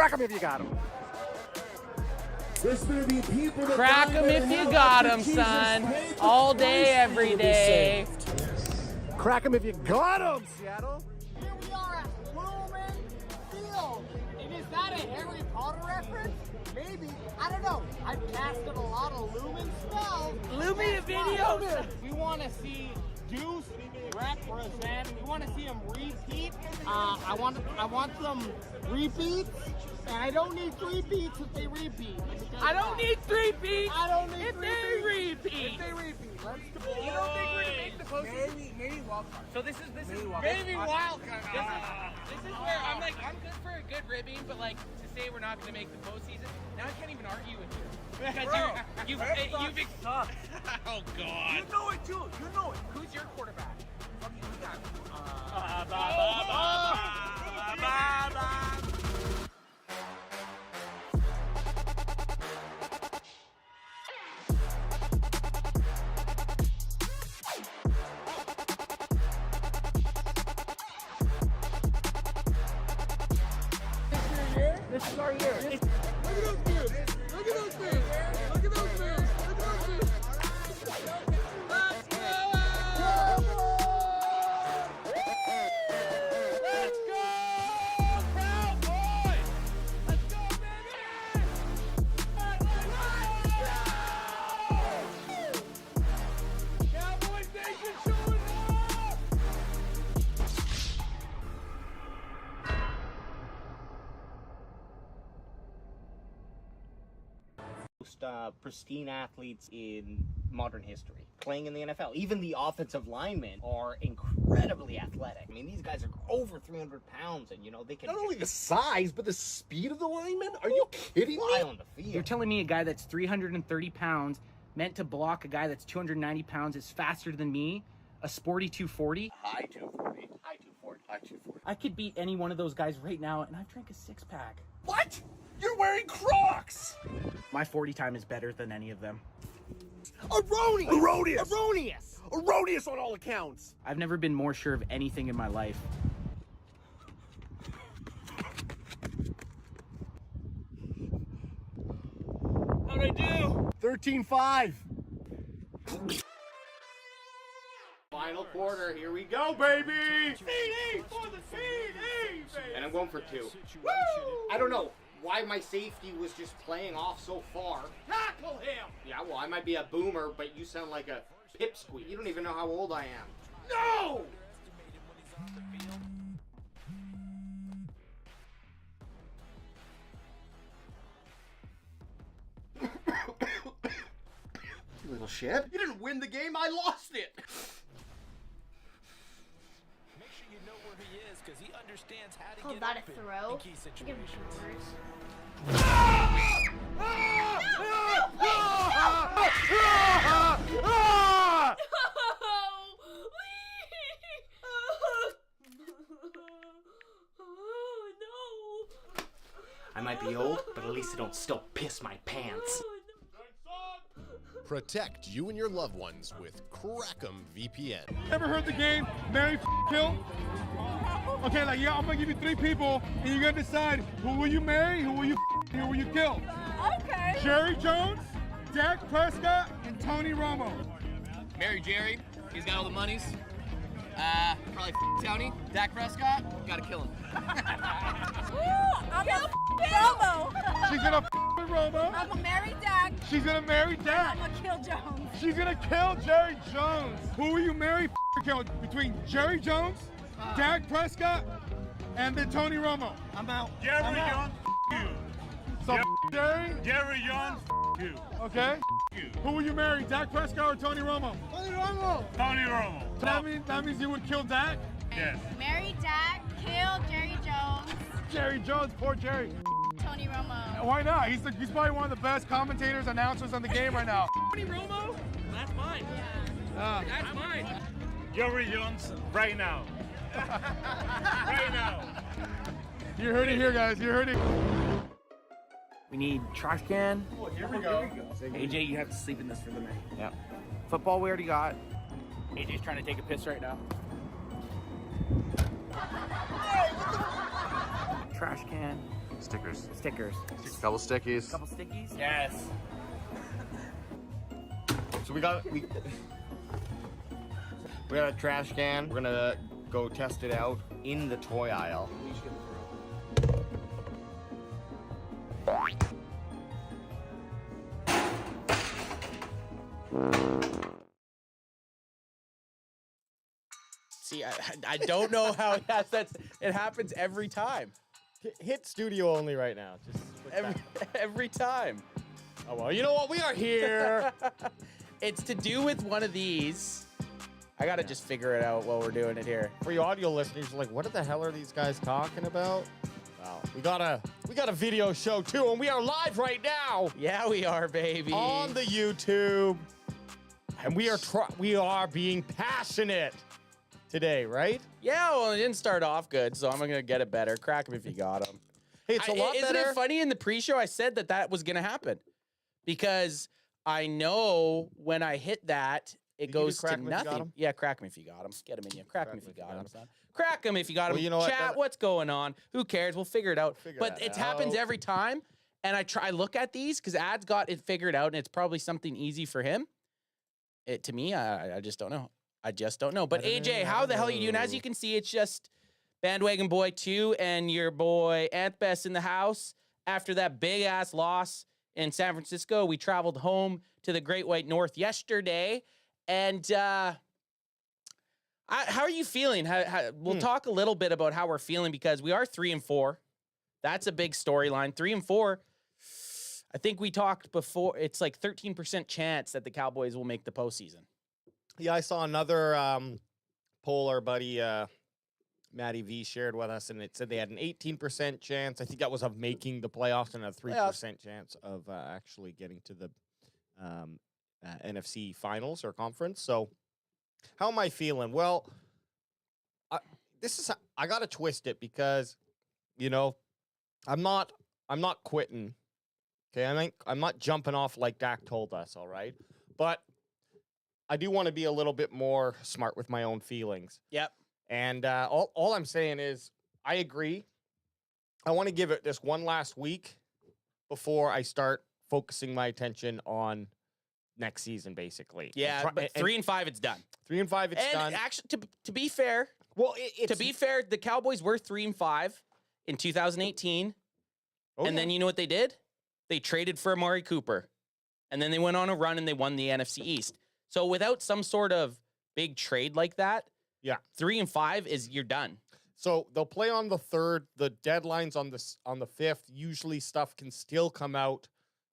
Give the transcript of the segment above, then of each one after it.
Crack him if you got him. There's gonna be people that Crack them if you got them, son. All day, every day. Crack him if you got him, Seattle. Here we are at Lumen Field. And is that a Harry Potter reference? Maybe. I don't know. I've casted a lot of Lumen spells. Lumen videos. We want to see Deuce represent. We want to see him repeat. I want some repeats. And I don't need 3 beats if they repeat. I don't need 3 beats. I don't need if 3 they beats. repeat. If they repeat. Let's go. You don't think we're gonna make the postseason? Maybe wild card. So this is Maybe wild card. This is where I'm like, I'm good for a good ribbing, but like to say we're not gonna make the postseason, now I can't even argue with you. Because you've sucks. Oh God. You know it too. You know it. Who's your quarterback? Okay, we got This is our year. Look at those dudes. Look at those dudes. Look at those dudes. Look at those dudes. Let's go! Let's go, Cowboys! Let's go, baby! Cowboys Nation showing Most pristine athletes in modern history playing in the NFL. Even the offensive linemen are incredibly athletic. I mean, these guys are over 300 pounds, and you know they can Not only the size, but the speed of the linemen. Are you kidding fly me? on the field. You're telling me a guy that's 330 pounds meant to block a guy that's 290 pounds is faster than me? A sporty 240? High 240. High 240. High 240. I could beat any one of those guys right now, and I've drank a 6-pack. What? You're wearing Crocs. My 40 time is better than any of them. Erroneous. Erroneous. Erroneous. Erroneous on all accounts. I've never been more sure of anything in my life. How'd I do? 13-5. Final quarter. Here we go, baby. CD for the CD, And I'm going for 2. Woo! I don't know why my safety was just playing off so far. Tackle him! Yeah, well, I might be a boomer, but you sound like a pipsqueak. You don't even know how old I am. No! You little shit. You didn't win the game, I lost it. Make sure you know where he is because he understands how to Call get that a open throw? in key situations. I might be old, but at least I don't still piss my pants. Protect you and your loved ones with Crackem VPN. Ever heard the game marry, kill? Okay, like, yeah, I'm gonna give you 3 people, and you're gonna decide who will you marry, who will you who will you kill? Okay. Jerry Jones, Dak Prescott, and Tony Romo. Marry Jerry. He's got all the monies. Probably Tony. Dak Prescott. Gotta kill him. I'm gonna Romo. She's gonna with Romo. I'm gonna marry Dak. She's gonna marry Dak. I'm gonna kill Jones. She's gonna kill Jerry Jones. Who will you marry, kill between Jerry Jones, Dak Prescott, and then Tony Romo? I'm out. Jerry Jones, you. So Jerry? Jerry Jones, you. Okay. Who will you marry, Dak Prescott or Tony Romo? Tony Romo! Tony Romo. So that means you would kill Dak? Yes. Marry Dak. Kill Jerry Jones. Jerry Jones, poor Jerry. Tony Romo. Why not? He's probably one of the best commentators, announcers on the game right now. Tony Romo? That's mine. That's mine. Jerry Jones, right now. Right now. You heard it here, guys. You heard it. We need trash can. Oh, here we go. AJ, you have to sleep in this for the night. Yeah. Football we already got. AJ's trying to take a piss right now. Trash can. Stickers. Stickers. Couple stickies. Couple stickies. Yes. So we got a trash can. We're gonna go test it out in the toy aisle. See, I don't know how it happens every time. Hit studio only right now. Just Every time. oh well, you know what? We are here. It's to do with one of these. I gotta just figure it out while we're doing it here. For you audio listeners, you're like, what the hell are these guys talking about? Wow. We got a video show too, and we are live right now Yeah, we are, baby. on the YouTube. And we are being passionate today, right? Yeah, well, it didn't start off good, so I'm gonna get it better. Crack 'em if you got them. Hey, it's a lot Isn't better. it funny in the pre-show I said that was gonna happen? Because I know when I hit that, it Did you goes do crack to 'em if you got nothing. 'em? Yeah, crack 'em if you got them. Get them in you. Crack 'em if you got them, son. Crack 'em if you got them. Well, you know what? Chat, what's going on? Who cares? We'll figure it out. Figure But that it happens out. every time. And I look at these because Ad's got it figured out, and it's probably something easy for him. To me, I just don't know. I just don't know. But AJ, how the hell are you doing? As you can see, it's just Bandwagon Boy 2 and your boy Anthbest in the house. After that big-ass loss in San Francisco, we traveled home to the Great White North yesterday. And how are you feeling? We'll talk a little bit about how we're feeling because we are 3-4. That's a big storyline. 3-4. I think we talked before. It's like 13% chance that the Cowboys will make the postseason. Yeah, I saw another poll our buddy Matty V shared with us, and it said they had an 18% chance. I think that was of making the playoffs and a 3% chance of actually getting to the NFC finals or conference. So how am I feeling? Well, I got to twist it because, you know, I'm not quitting. Okay, I'm not jumping off like Dak told us, all right? But I do want to be a little bit more smart with my own feelings. Yep. And all I'm saying is I agree. I want to give it this one last week before I start focusing my attention on next season, basically. Yeah, but 3-5, it's done. 3-5, it's done. And actually, to be fair, the Cowboys were 3-5 in 2018. And then you know what they did? They traded for Amari Cooper. And then they went on a run and they won the NFC East. So without some sort of big trade like that, 3-5 is you're done. So they'll play on the 3rd. The deadline's on the 5th. Usually stuff can still come out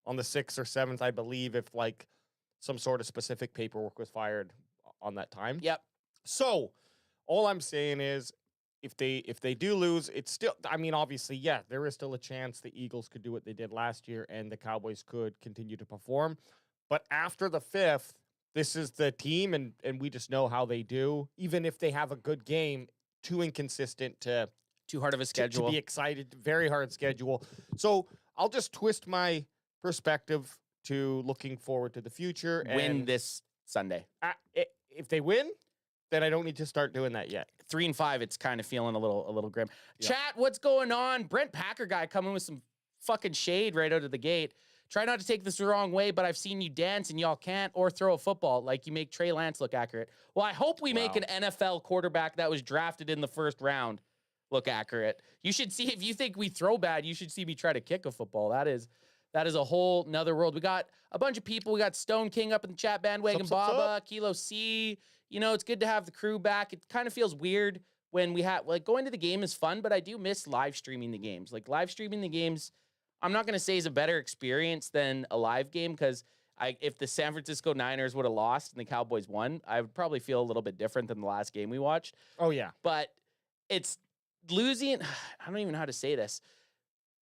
on the 6th or 7th, I believe, if like some sort of specific paperwork was fired on that time. Yep. So all I'm saying is if they do lose, it's still, I mean, obviously, yeah, there is still a chance the Eagles could do what they did last year and the Cowboys could continue to perform. But after the 5th, this is the team, and we just know how they do. Even if they have a good game, too inconsistent to... Too hard of a schedule. To be excited. Very hard schedule. So I'll just twist my perspective to looking forward to the future. Win this Sunday. If they win, then I don't need to start doing that yet. 3-5, it's kind of feeling a little grim. Yeah. Chat, what's going on? Brent Packer guy coming with some fucking shade right out of the gate. Try not to take this the wrong way, but I've seen you dance and y'all can't or throw a football like you make Trey Lance look accurate. Well, I hope we make an NFL quarterback that was drafted in the 1st round look accurate. You should see, if you think we throw bad, you should see me try to kick a football. That is a whole nother world. We got a bunch of people. We got Stone King up in the chat, Bandwagon Baba, Kilo C. You know, it's good to have the crew back. It kind of feels weird when we have, like, going to the game is fun, but I do miss live streaming the games. Like, live streaming the games, I'm not going to say is a better experience than a live game because if the San Francisco Niners would have lost and the Cowboys won, I would probably feel a little bit different than the last game we watched. Oh, yeah. But it's losing, I don't even know how to say this.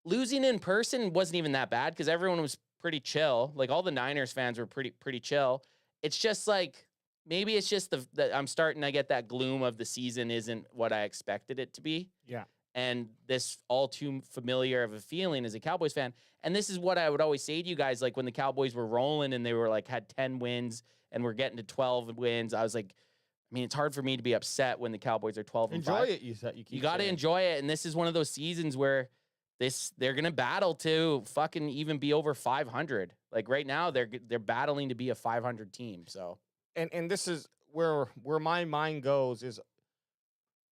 Losing in person wasn't even that bad because everyone was pretty chill. Like, all the Niners fans were pretty chill. It's just like, maybe it's just that I'm starting to get that gloom of the season isn't what I expected it to be. Yeah. And this all too familiar of a feeling as a Cowboys fan. And this is what I would always say to you guys, like when the Cowboys were rolling and they were like, had 10 wins and we're getting to 12 wins. I was like, I mean, it's hard for me to be upset when the Cowboys are 12-5. Enjoy it, you got to enjoy it. And this is one of those seasons where they're gonna battle to fucking even be over 500. Like right now, they're battling to be a 500 team. So and this is where my mind goes is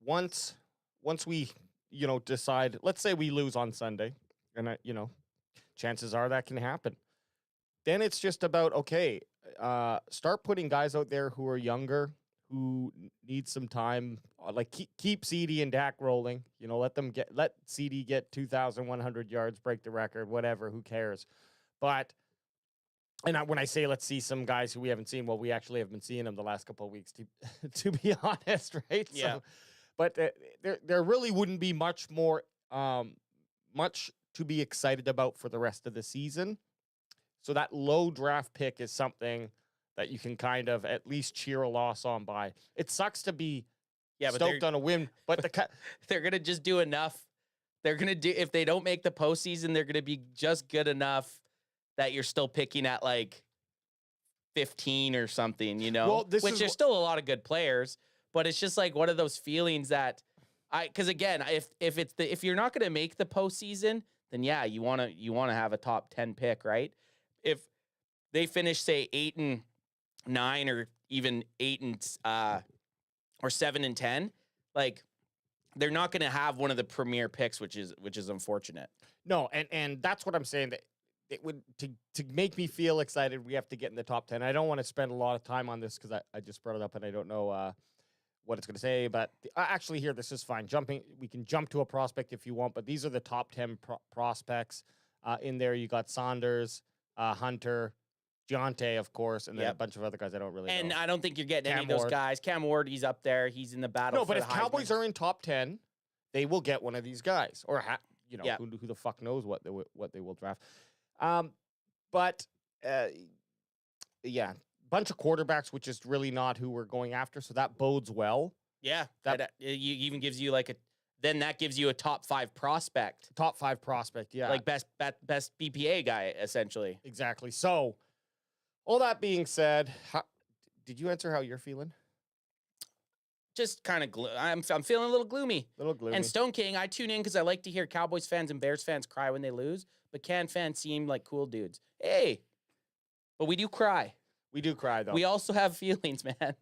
once we decide, let's say we lose on Sunday, and chances are that can happen. Then it's just about, okay, start putting guys out there who are younger, who need some time. Like keep CD and Dak rolling. Let CD get 2,100 yards, break the record, whatever. Who cares? But when I say let's see some guys who we haven't seen, well, we actually have been seeing them the last couple of weeks, to be honest, right? Yeah. So, but there really wouldn't be much more much to be excited about for the rest of the season. So that low draft pick is something that you can kind of at least cheer a loss on by. It sucks to be stoked on a win, but they're gonna just do enough. They're gonna do, if they don't make the postseason, they're gonna be just good enough that you're still picking at like 15 or something, Well, which there's still a lot of good players, but it's just like one of those feelings that because again, if you're not gonna make the postseason, then yeah, you wanna have a top 10 pick, right? If they finish say 8-9 or even 8 or 7-10, like they're not going to have one of the premier picks, which is unfortunate. No, and that's what I'm saying. That it would to make me feel excited, we have to get in the top 10. I don't want to spend a lot of time on this because I just brought it up and I don't know what it's going to say. But actually, here, this is fine. We can jump to a prospect if you want, but these are the top 10 prospects in there. You got Saunders, Hunter, Giante, of course, and then a bunch of other guys I don't really know. And I don't think you're getting any of those Ward. guys. Cam Ward, he's up there. He's in the battle. No, but for if the Cowboys Heisman. are in top 10, they will get one of these guys. Or, who the fuck knows what they will draft. But bunch of quarterbacks, which is really not who we're going after. So that bodes well. Yeah, that even gives you then that gives you a top 5 prospect. Top 5 prospect, yeah. Like best BPA guy, essentially. Exactly. So, all that being said, did you answer how you're feeling? Just kind of I'm feeling a little gloomy. And Stone King, I tune in because I like to hear Cowboys fans and Bears fans cry when they lose, but Can fans seem like cool dudes. Hey, but we do cry. We do cry though. We also have feelings, man.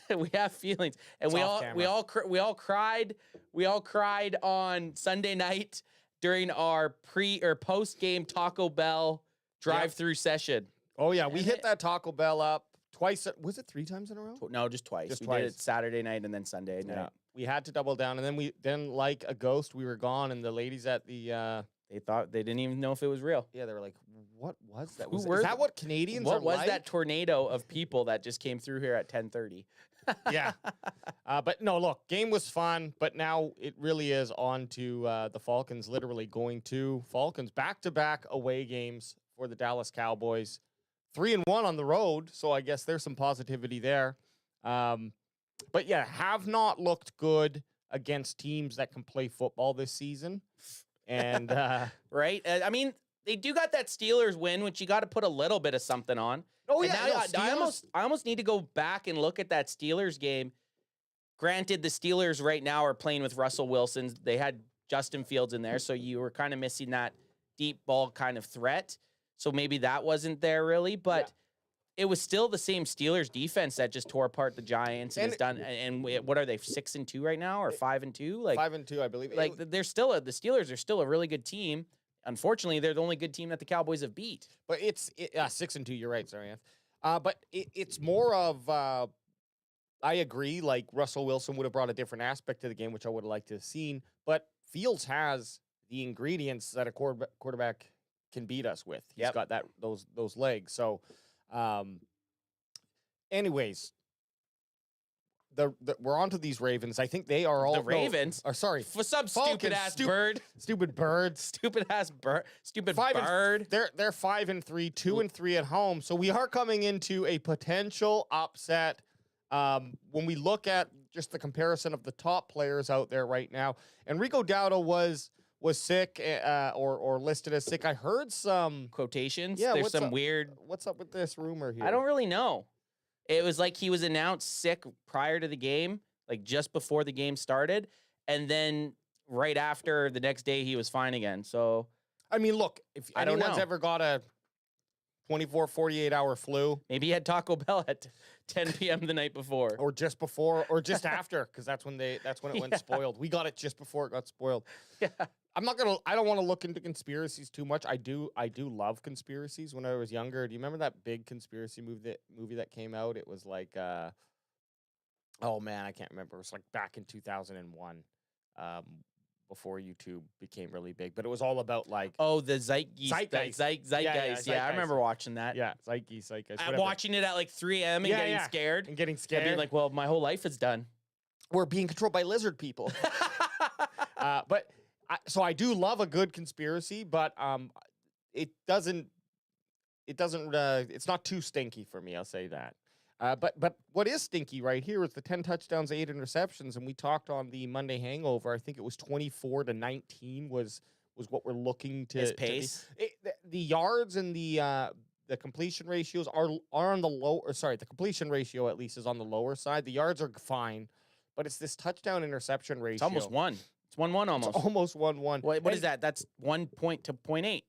We have feelings, and we all cried. We all cried on Sunday night during our pre or post game Taco Bell drive-through session. Oh yeah, we hit that Taco Bell up twice. Was it 3 times in a row? No, just twice. We did it Saturday night and then Sunday night. Yeah, we had to double down, and then like a ghost, we were gone, and the ladies at the they thought they didn't even know if it was real. Yeah, they were like, "What was that? Is that what Canadians what are was like?" that tornado of people that just came through here at 10:30? Yeah, but no, look, game was fun, but now it really is on to the Falcons. Literally going to Falcons back-to-back away games for the Dallas Cowboys. 3-1 on the road, so I guess there's some positivity there. But yeah, have not looked good against teams that can play football this season. And right? I mean, they do got that Steelers win, which you got to put a little bit of something on. Oh, and yeah. I almost need to go back and look at that Steelers game. Granted, the Steelers right now are playing with Russell Wilson. They had Justin Fields in there, so you were kind of missing that deep ball kind of threat. So maybe that wasn't there really, but it was still the same Steelers defense that just tore apart the Giants and has done. And what are they, 6-2 right now or 5-2? Like 5-2, I believe. Like they're still the Steelers are still a really good team. Unfortunately, they're the only good team that the Cowboys have beat. But it's 6-2. You're right, sorry, but it's more of I agree. Like Russell Wilson would have brought a different aspect to the game, which I would have liked to have seen. But Fields has the ingredients that a quarterback can beat us with. He's got those legs. So, anyways. We're on to these Ravens. I think they are all the Ravens. Sorry, for some stupid ass bird, stupid bird, stupid ass bird, stupid bird. They're 5-3, 2-3 at home. So we are coming into a potential upset. When we look at just the comparison of the top players out there right now, Enrico Dowdle was sick or listed as sick. I heard some quotations. Yeah, there's some weird. What's up with this rumor here? I don't really know. It was like he was announced sick prior to the game, like just before the game started. And then right after the next day he was fine again. So I mean, look, if I don't anyone's know. ever got a 24, 48-hour flu, maybe he had Taco Bell at 10 p.m. the night before. or just before, or just after, because that's when it went spoiled. We got it just before it got spoiled. Yeah. I don't want to look into conspiracies too much. I do love conspiracies. When I was younger, do you remember that big conspiracy movie that came out? It was like, oh man, I can't remember. It was like back in 2001, before YouTube became really big. But it was all about like, Oh, the Zeitgeist. Zeitgeist. Zeitgeist. Yeah, I Zeitgeist. remember watching that. yeah, Zeitgeist. I'm whatever. watching it at like 3 a.m. and Yeah, getting yeah. scared. and getting And scared. being like, well, my whole life is done. We're being controlled by lizard people. But I do love a good conspiracy, but it's not too stinky for me. I'll say that. But what is stinky right here is the 10 touchdowns, 8 interceptions, and we talked on the Monday Hangover. I think it was 24-19 was what we're looking to His pace. The yards and the completion ratios are on the low. Or sorry, the completion ratio at least is on the lower side. The yards are fine, but it's this touchdown interception ratio. It's almost 1. It's 1-1 almost. It's almost 1-1. What is that? That's 1 point to 0.8.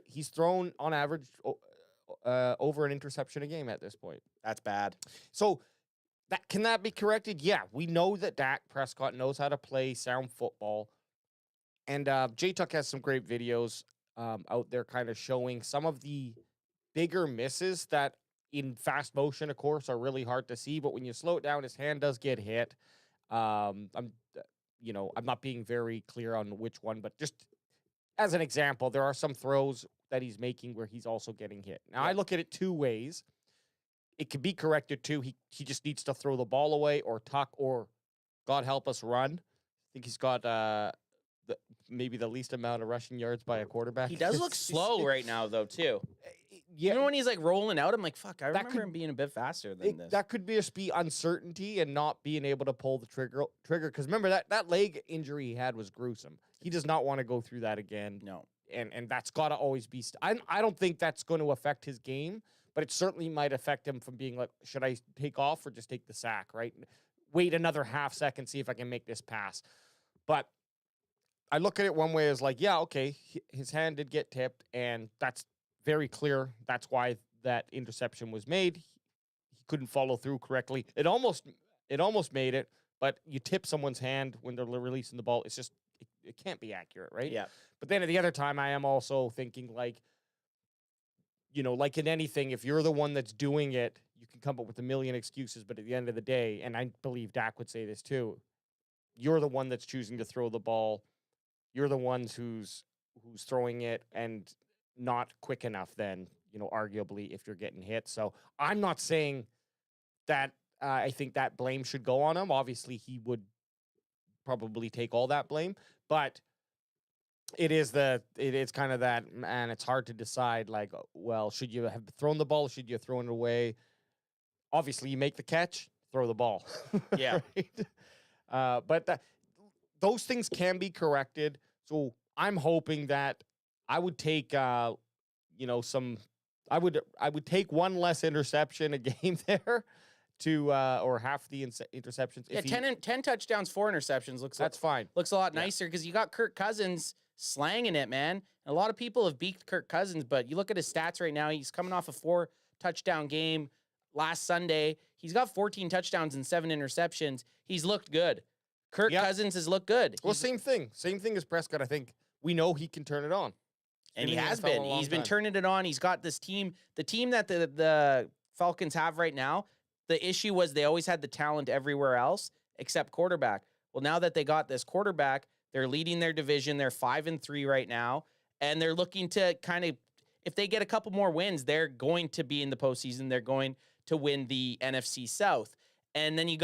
He's thrown on average over an interception a game at this point. That's bad. So can that be corrected? Yeah, we know that Dak Prescott knows how to play sound football, and J-Tuck has some great videos out there, kind of showing some of the bigger misses that in fast motion, of course, are really hard to see. But when you slow it down, his hand does get hit. I'm not being very clear on which one, but just as an example, there are some throws that he's making where he's also getting hit. Now, I look at it two ways. It can be corrected too. He just needs to throw the ball away or tuck or, God help us, run. I think he's got maybe the least amount of rushing yards by a quarterback. He does look slow right now, though, too. Yeah, You know when he's like rolling out, I'm like, fuck, I remember could- him being a bit faster than this. that could just be uncertainty and not being able to pull the trigger. Because remember, that leg injury he had was gruesome. He does not want to go through that again. No. And that's got to always be. I don't think that's going to affect his game, but it certainly might affect him from being like, should I take off or just take the sack, right? Wait another half second, see if I can make this pass. But I look at it one way as like, yeah, okay, his hand did get tipped, and that's very clear. That's why that interception was made. He couldn't follow through correctly. It almost made it, but you tip someone's hand when they're releasing the ball. It's just, it can't be accurate, right? Yeah. But then at the other time, I am also thinking like, like in anything, if you're the one that's doing it, you can come up with a million excuses. But at the end of the day, and I believe Dak would say this too, you're the one that's choosing to throw the ball. You're the ones who's throwing it and not quick enough then, arguably, if you're getting hit. So I'm not saying that I think that blame should go on him. Obviously, he would probably take all that blame, but it is kind of that, man, it's hard to decide, like, well, should you have thrown the ball? Should you have thrown it away? Obviously, you make the catch, throw the ball. Yeah. Right? But those things can be corrected. So I'm hoping that I would take, I would take one less interception a game there to, or half the interceptions. Yeah, 10 touchdowns, 4 interceptions That's fine. Looks a lot nicer because you got Kirk Cousins slanging it, man. And a lot of people have beaked Kirk Cousins, but you look at his stats right now, he's coming off a 4-touchdown game last Sunday. He's got 14 touchdowns and 7 interceptions. He's looked good. Kirk Cousins has looked good. Well, same thing as Prescott. I think we know he can turn it on. And he has been. He's been turning it on. He's got this team. The team that the Falcons have right now, the issue was they always had the talent everywhere else except quarterback. Well, now that they got this quarterback, they're leading their division. They're 5-3 right now. And they're looking to kind of, if they get a couple more wins, they're going to be in the postseason. They're going to win the NFC South. And then you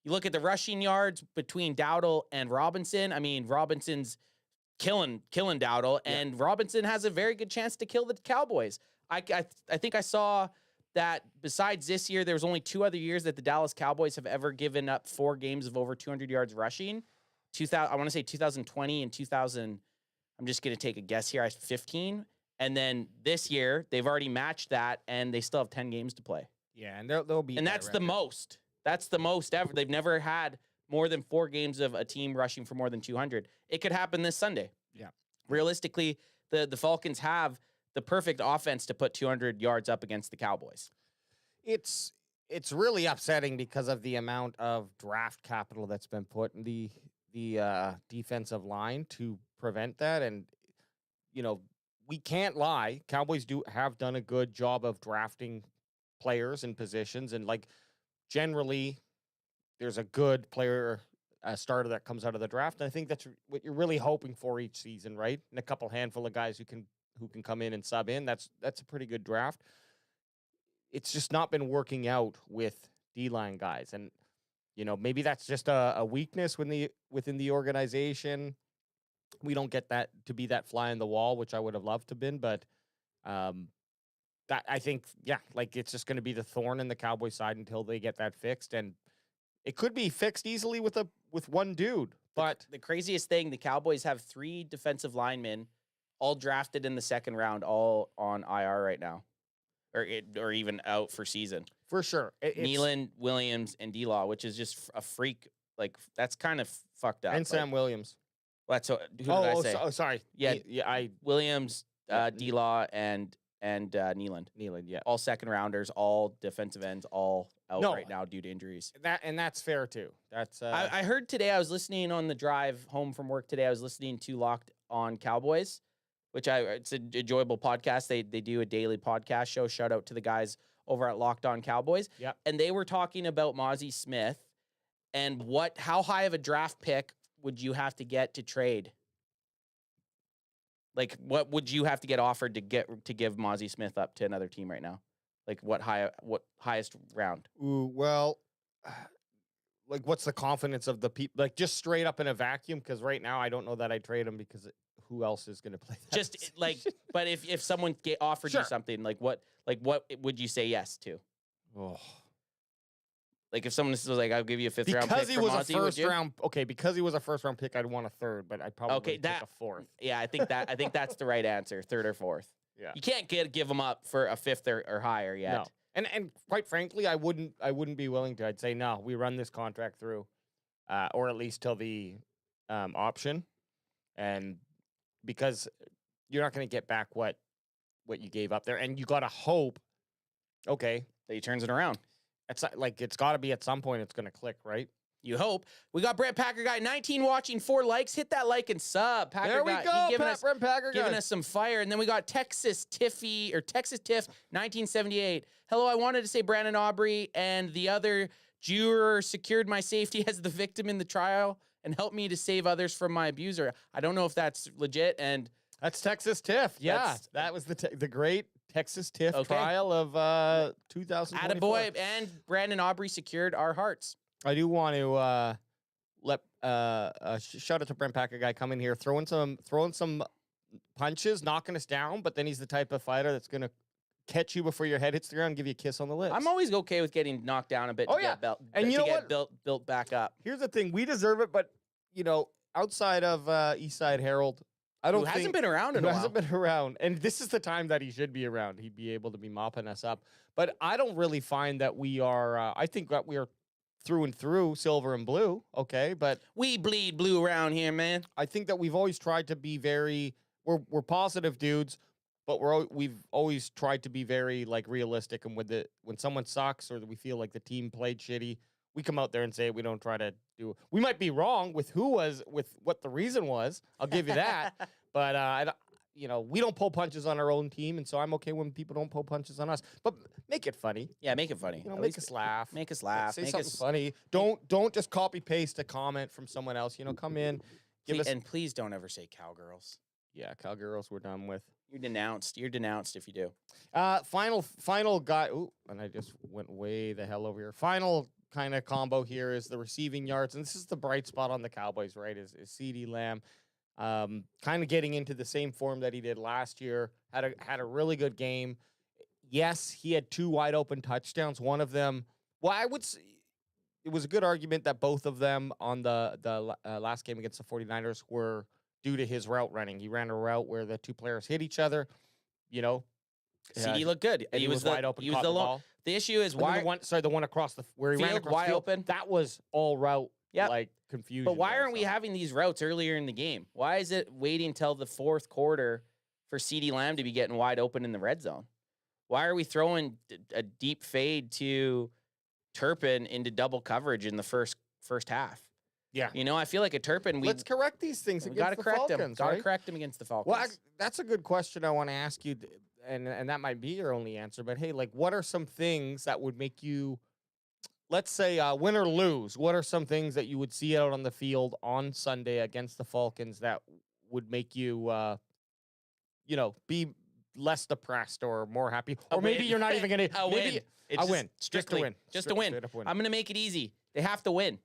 look at the rushing yards between Dowdle and Robinson. I mean, Robinson's killing Dowdle, and Robinson has a very good chance to kill the Cowboys. I think I saw that besides this year, there was only 2 other years that the Dallas Cowboys have ever given up 4 games of over 200 yards rushing. I want to say 2020 and 2000. I'm just going to take a guess here. 15. And then this year, they've already matched that, and they still have 10 games to play. Yeah, and they'll be. And that's the most. That's the most ever. They've never had more than 4 games of a team rushing for more than 200. It could happen this Sunday. Yeah. Realistically, the Falcons have the perfect offense to put 200 yards up against the Cowboys. It's really upsetting because of the amount of draft capital that's been put in the defensive line to prevent that. And, we can't lie. Cowboys have done a good job of drafting players and positions. And, generally, there's a good player starter that comes out of the draft. And I think that's what you're really hoping for each season, right? And a handful of guys who can come in and sub in. That's a pretty good draft. It's just not been working out with D-line guys. And, maybe that's just a weakness within the organization. We don't get that to be that fly in the wall, which I would have loved to have been. But that I think, it's just going to be the thorn in the Cowboy side until they get that fixed. And it could be fixed easily with one dude. But the craziest thing, the Cowboys have 3 defensive linemen all drafted in the second round, all on IR right now. Or even out for season. For sure. Nealon, Williams, and D-Law, which is just a freak. That's kind of fucked up. And Sam Williams. Who did I say? Sorry. Yeah, Williams, D-Law, and Nealon. Nealon, yeah. All second rounders, all defensive ends, all out right now due to injuries. That's fair, too. That's. I heard today, I was listening on the drive home from work today, I was listening to Locked on Cowboys, which it's an enjoyable podcast. They do a daily podcast show. Shout out to the guys over at Locked On Cowboys. Yep. And they were talking about Mozzie Smith and how high of a draft pick would you have to get to trade? What would you have to get offered to give Mozzie Smith up to another team right now? What highest round? Ooh, well, what's the confidence of the people? Just straight up in a vacuum? Because right now I don't know that I'd trade him because who else is going to play that? Just but if someone offered you something, what would you say yes to? Oh, if someone was like, I'll give you a 5th round pick because he was a first round. Okay, because he was a first round pick, I'd want a 3rd, but I'd probably take a 4th. Yeah, I think that's the right answer, 3rd or 4th. Yeah, you can't give them up for a 5th or higher yet. No. And quite frankly, I wouldn't be willing to. I'd say no. We run this contract through, or at least till the option, and because you're not going to get back what you gave up there, and you got to hope, that he turns it around. It's it's got to be at some point it's going to click, right? You hope. We got Brent Packer Guy 19 watching, 4 likes. Hit that like and sub. Packer there we Guy. go. Brent Packer giving Guy. us some fire. And then we got Texas Tiff 1978. Hello, I wanted to say Brandon Aubrey and the other juror secured my safety as the victim in the trial and helped me to save others from my abuser. I don't know if that's legit. And that's Texas Tiff. Yeah, that was the great Texas Tiff trial of 2024. Attaboy, and Brandon Aubrey secured our hearts. I do want to shout out to Brent Packer Guy coming here, throwing some punches, knocking us down, but then he's the type of fighter that's gonna catch you before your head hits the ground and give you a kiss on the lips. I'm always okay with getting knocked down a bit to get built back up. Here's the thing, we deserve it, but outside of Eastside Herald, Who hasn't been around in a while. Hasn't been around, and this is the time that he should be around. He'd be able to be mopping us up. But I don't really find that we are. I think that we are through and through silver and blue. Okay, but we bleed blue around here, man. I think that we've always tried to be very. We're positive dudes, but we've always tried to be very realistic. And when someone sucks or we feel like the team played shitty, we come out there and say it. We don't try to do. We might be wrong with what the reason was. I'll give you that. But we don't pull punches on our own team, and so I'm okay when people don't pull punches on us. But make it funny. Yeah, make it funny. Make us laugh. Make us laugh. Say something funny. Don't just copy paste a comment from someone else. Come in, and please don't ever say cowgirls. Yeah, cowgirls we're done with. You're denounced. You're denounced if you do. Final guy. Ooh, and I just went way the hell over here. Final kind of combo here is the receiving yards, and this is the bright spot on the Cowboys, right? Is CeeDee Lamb. Kind of getting into the same form that he did last year. Had a really good game. Yes, he had 2 wide open touchdowns. One of them, I would say it was a good argument that both of them on the last game against the 49ers were due to his route running. He ran a route where the 2 players hit each other. CeeDee looked good. He was wide open. He was the ball. The issue is why the one across where he ran across wide field, open. That was all route. Yep. like confusion. But why there, aren't we so. having these routes earlier in the game? Why is it waiting till the fourth quarter for CeeDee Lamb to be getting wide open in the red zone? Why are we throwing a deep fade to Turpin into double coverage in the first half? Yeah. You know, I feel like a Turpin. Let's correct these things we against gotta the correct Falcons, him. Got to right? correct him against the Falcons. Well, that's a good question I want to ask you, and that might be your only answer. But hey, like, what are some things that would make you, let's say, win or lose? What are some things that you would see out on the field on Sunday against the Falcons that would make you, be less depressed or more happy? Or maybe you're not even going to win. It's a win. Strictly, Just a win. Just a win. Straight up win. I'm going to make it easy. They have to win.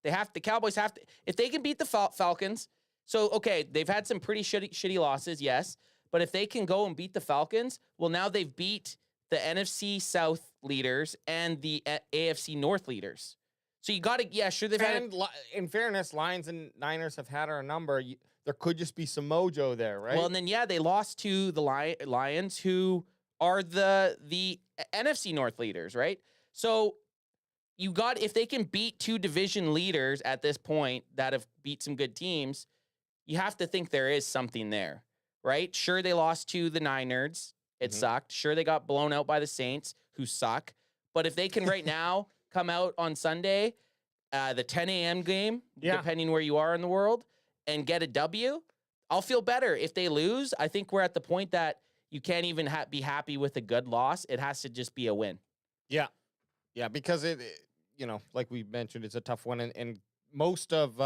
The Cowboys have to, if they can beat the Falcons. So, okay, they've had some pretty shitty losses, yes. But if they can go and beat the Falcons, well, now they've beat the NFC South leaders and the AFC North leaders. So you got to, yeah, sure, they've had. In fairness, Lions and Niners have had our number. There could just be some mojo there, right? Well, and then, yeah, they lost to the Lions, who are the NFC North leaders, right? So you got, if they can beat two division leaders at this point that have beat some good teams, you have to think there is something there, right? Sure, they lost to the Niners. It sucked. Sure, they got blown out by the Saints, who suck. But if they can right now come out on Sunday, the 10 a.m. game, depending where you are in the world, and get a W, I'll feel better. If they lose, I think we're at the point that you can't even be happy with a good loss. It has to just be a win. Yeah. Yeah, because it like we mentioned, it's a tough one. And most of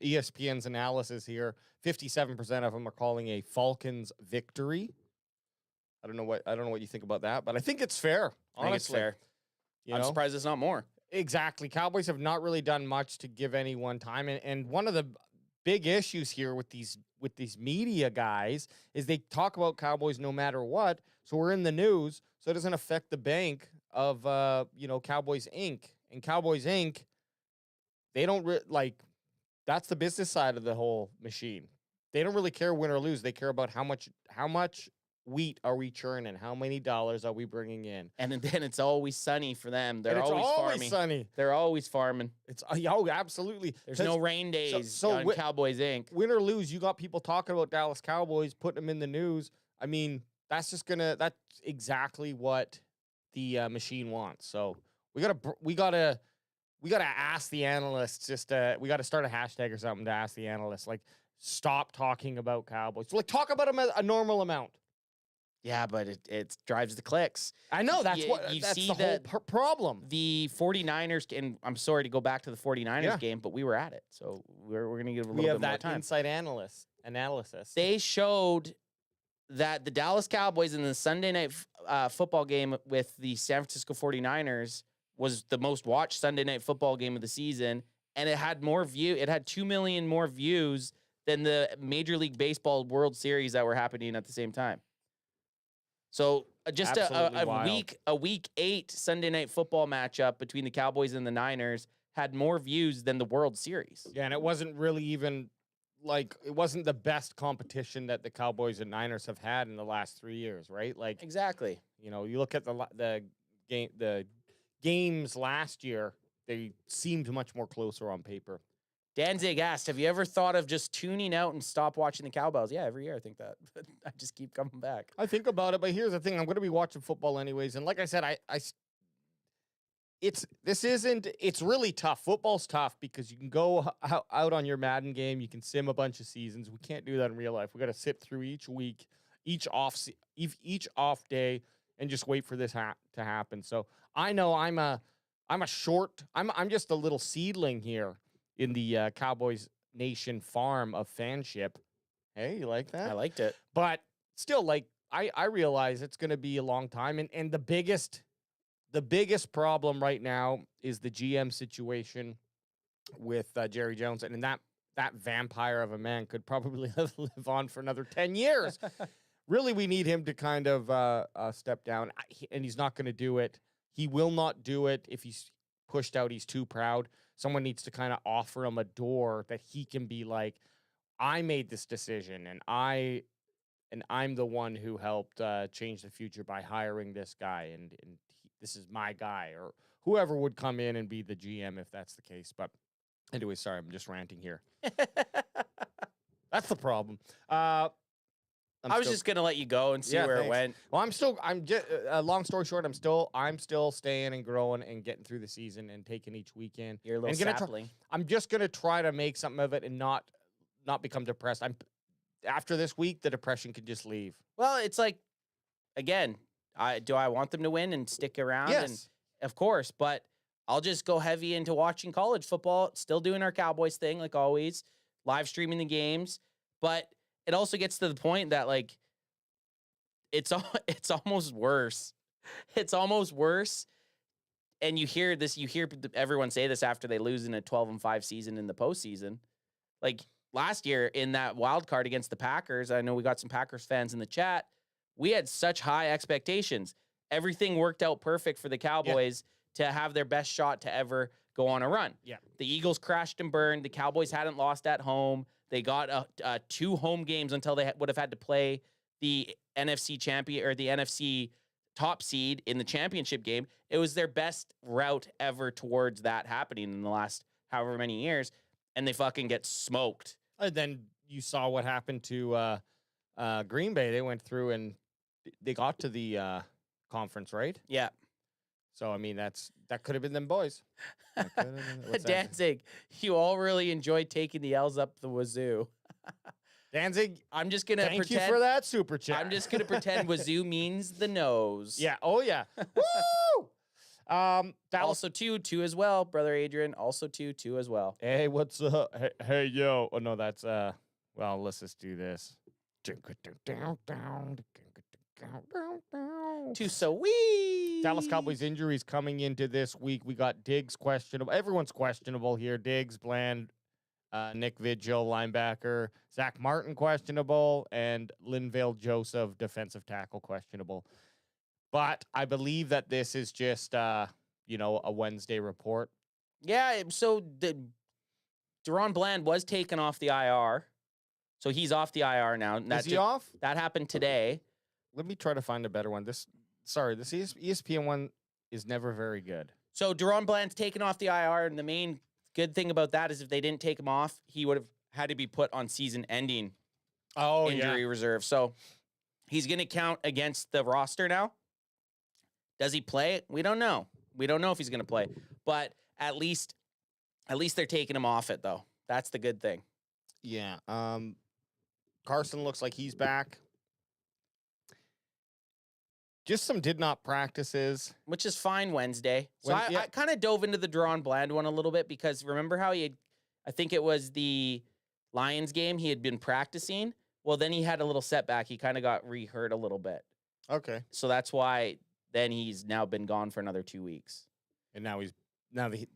ESPN's analysis here, 57% of them are calling a Falcons victory. I don't know what you think about that, but I think it's fair. Honestly. I think it's fair. I'm surprised it's not more. Exactly. Cowboys have not really done much to give anyone time. And one of the big issues here with these media guys is they talk about Cowboys no matter what. So we're in the news, so it doesn't affect the bank of Cowboys Inc. And Cowboys Inc., they don't that's the business side of the whole machine. They don't really care win or lose. They care about how much wheat are we churning? How many dollars are we bringing in? And then it's always sunny for them. They're always farming. Sunny. They're always farming. It's absolutely. There's no rain days on Cowboys Inc. Win or lose, you got people talking about Dallas Cowboys, putting them in the news. I mean, that's exactly what the machine wants. So we gotta ask the analysts. We gotta start a hashtag or something to ask the analysts. Like, stop talking about Cowboys. Like, talk about them a normal amount. Yeah, but it drives the clicks. I know, that's the whole problem. The 49ers, and I'm sorry to go back to the 49ers game, but we were at it. So we're going to give a little bit more time. We have that inside analysis. They showed that the Dallas Cowboys in the Sunday night football game with the San Francisco 49ers was the most watched Sunday night football game of the season, and it had 2 million more views than the Major League Baseball World Series that were happening at the same time. So just a week 8 Sunday night football matchup between the Cowboys and the Niners had more views than the World Series. Yeah, and it wasn't really even it wasn't the best competition that the Cowboys and Niners have had in the last 3 years, right? Like, exactly. You look at the games last year, they seemed much more closer on paper. Danzig asked, have you ever thought of just tuning out and stop watching the Cowbells? Yeah, every year I think that. I just keep coming back. I think about it, but here's the thing. I'm going to be watching football anyways. And like I said, it's really tough. Football's tough because you can go out on your Madden game. You can sim a bunch of seasons. We can't do that in real life. We got to sit through each week, each off day, and just wait for this to happen. So I know I'm just a little seedling here in the Cowboys Nation farm of fanship. Hey, you like that? I liked it. But still, I realize it's going to be a long time. And the biggest problem right now is the GM situation with Jerry Jones. And that vampire of a man could probably live on for another 10 years. Really, we need him to kind of step down. And he's not going to do it. He will not do it if he's pushed out. He's too proud. Someone needs to kind of offer him a door that he can be like, I made this decision, and I'm the one who helped change the future by hiring this guy, and this is my guy, or whoever would come in and be the GM if that's the case. But Anyway, sorry, I'm just ranting here. That's the problem. I was just gonna let you go and see where it went. Well, I'm just. Long story short, I'm still staying and growing and getting through the season and taking each weekend. You're a little sapling. I'm just gonna try to make something of it and not become depressed. After this week, the depression could just leave. Well, it's like, again, do I want them to win and stick around? Yes, and of course. But I'll just go heavy into watching college football. Still doing our Cowboys thing like always, live streaming the games, but. It also gets to the point that, like, it's almost worse. It's almost worse. And you hear everyone say this after they lose in a 12-5 season in the postseason. Like, last year in that wild card against the Packers, I know we got some Packers fans in the chat. We had such high expectations. Everything worked out perfect for the Cowboys to have their best shot to ever go on a run. Yeah. The Eagles crashed and burned. The Cowboys hadn't lost at home. They got 2 home games until they would have had to play the NFC champion or the NFC top seed in the championship game. It was their best route ever towards that happening in the last however many years, and they fucking get smoked. And then you saw what happened to Green Bay. They went through and they got to the conference, right? Yeah. So, I mean, that could have been them boys. Danzig, you all really enjoyed taking the L's up the wazoo. Danzig, I'm just going to thank you for that super chat. I'm just going to pretend wazoo means the nose. Yeah. Oh, yeah. Woo! Also 2 as well, brother Adrian. Also 2 as well. Hey, what's up? Hey, yo. Oh, no, that's, well, let's just do this. Too so wee. Dallas Cowboys injuries coming into this week. We got Diggs questionable. Everyone's questionable here. Diggs, Bland, Nick Vigil, linebacker, Zach Martin questionable, and Linville Joseph, defensive tackle questionable. But I believe that this is just, a Wednesday report. Yeah, so Deron Bland was taken off the IR. So he's off the IR now. Is he off? That happened today. Let me try to find a better one. This ESPN one is never very good. So Deron Bland's taken off the IR, and the main good thing about that is if they didn't take him off, he would have had to be put on season-ending injury reserve. So he's going to count against the roster now. Does he play? We don't know. We don't know if he's going to play. But at least they're taking him off it, though. That's the good thing. Yeah. Carson looks like he's back. Just some did not practices. Which is fine Wednesday. So I kind of dove into the Deron Bland one a little bit because remember how I think it was the Lions game, he had been practicing. Well, then he had a little setback. He kind of got re-hurt a little bit. Okay. So that's why then he's now been gone for another 2 weeks. And now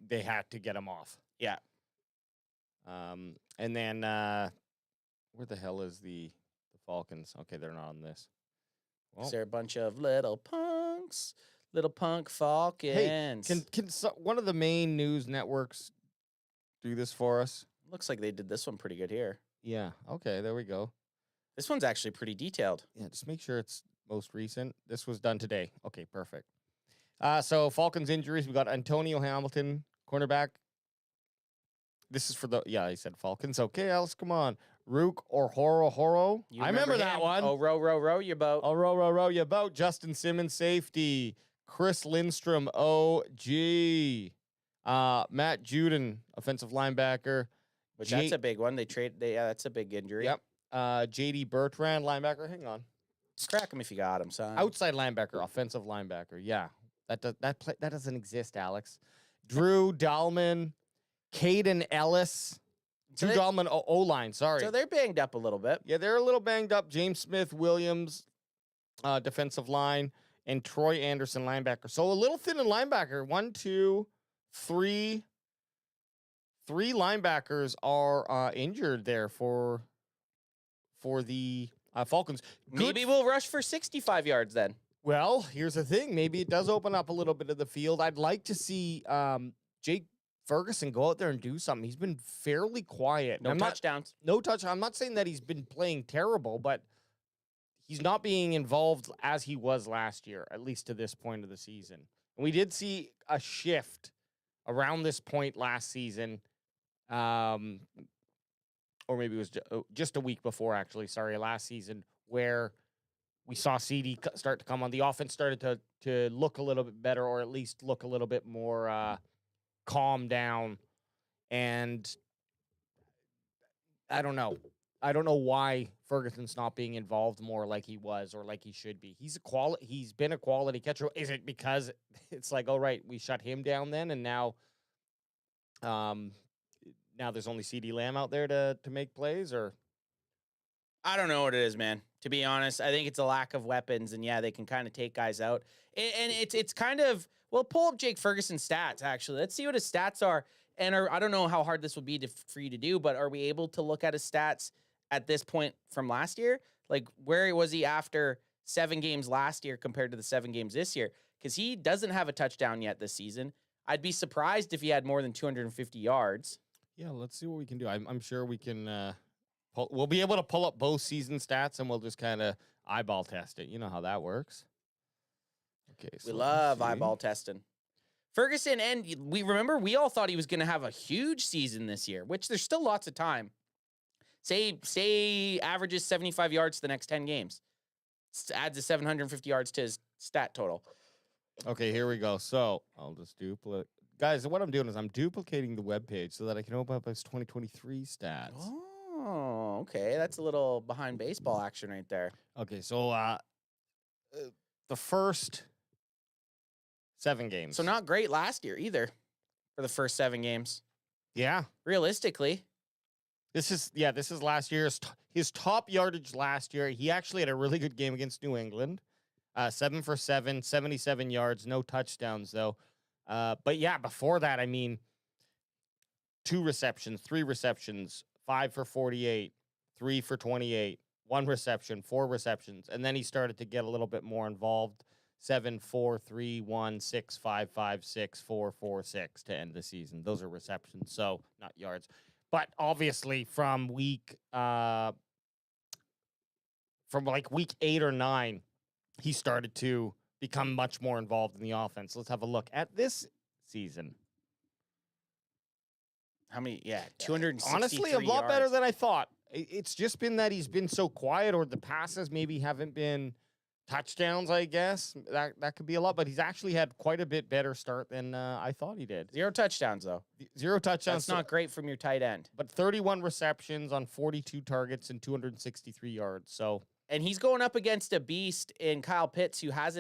they had to get him off. Yeah. And then where the hell is the Falcons? Okay, they're not on this. Well, they're a bunch of little punks, little punk Falcons. Hey, can one of the main news networks do this for us? Looks like they did this one pretty good here. Yeah. Okay, there we go. This one's actually pretty detailed. Yeah, just make sure it's most recent. This was done today. Okay, perfect. So Falcons injuries. We got Antonio Hamilton, cornerback. This is for I said Falcons. Okay, Alice, come on. Rook or Horo. I remember that one. Oh, row your boat. Oh, row your boat. Justin Simmons, safety. Chris Lindstrom, OG. Matt Juden, offensive linebacker. Which that's a big one. That's a big injury. Yep. JD Bertrand, linebacker. Hang on. Just crack him if you got him, son. Outside linebacker, offensive linebacker. Yeah. That doesn't exist, Alex. Drew Dahlman, Caden Ellis. Drew Dahlman, O-line, sorry. So they're banged up a little bit. Yeah, they're a little banged up. James Smith Williams, defensive line, and Troy Anderson, linebacker. So a little thin in linebacker. 1, 2, 3. 3 linebackers are injured there for the Falcons. Maybe we'll rush for 65 yards then. Well, here's the thing. Maybe it does open up a little bit of the field. I'd like to see Jake Ferguson go out there and do something. He's been fairly quiet. No touchdowns. No touch. I'm not saying that he's been playing terrible, but he's not being involved as he was last year, at least to this point of the season. And we did see a shift around this point last season or maybe it was just a week before, actually, sorry, last season, where we saw CD start to come on. The offense started to look a little bit better, or at least look a little bit more calm down. And I don't know. I don't know why Ferguson's not being involved more like he was or like he should be. He's been a quality catcher. Is it because it's like, all right, we shut him down then, and now there's only CD Lamb out there to make plays? Or I don't know what it is, man. To be honest, I think it's a lack of weapons, and yeah, they can kind of take guys out. And it's kind of, well, pull up Jake Ferguson's stats, actually. Let's see what his stats are. And I don't know how hard this would be for you to do, but are we able to look at his stats at this point from last year? Like, where was he after 7 games last year compared to the 7 games this year? Because he doesn't have a touchdown yet this season. I'd be surprised if he had more than 250 yards. Yeah, let's see what we can do. I'm sure we can. We'll be able to pull up both season stats, and we'll just kind of eyeball test it. You know how that works. Okay, so we love eyeball testing. Ferguson, and we all thought he was going to have a huge season this year, which there's still lots of time. Say averages 75 yards the next 10 games. Adds a 750 yards to his stat total. Okay, here we go. So I'll just duplicate. Guys, what I'm doing is I'm duplicating the webpage so that I can open up his 2023 stats. Oh, okay. That's a little behind baseball action right there. Okay, so the first 7 games. So not great last year either for the first 7 games. Yeah. Realistically. This is last year's his top yardage last year. He actually had a really good game against New England. 7 for 7, 77 yards, no touchdowns though. But yeah, before that, I mean, 2 receptions, 3 receptions, 5 for 48, 3 for 28, 1 reception, 4 receptions. And then he started to get a little bit more involved. 7, 4, 3, 1, 6, 5, 5, 6, 4, 4, 6 to end the season. Those are receptions, so not yards. But obviously from week 8 or 9, he started to become much more involved in the offense. Let's have a look at this season. How many? Yeah, 263 honestly, a lot better than I thought. It's just been that he's been so quiet, or the passes maybe haven't been touchdowns, I guess. That could be a lot, but he's actually had quite a bit better start than I thought he did. 0 touchdowns, though. 0 touchdowns. That's not great from your tight end. But 31 receptions on 42 targets and 263 yards. So, and he's going up against a beast in Kyle Pitts, who his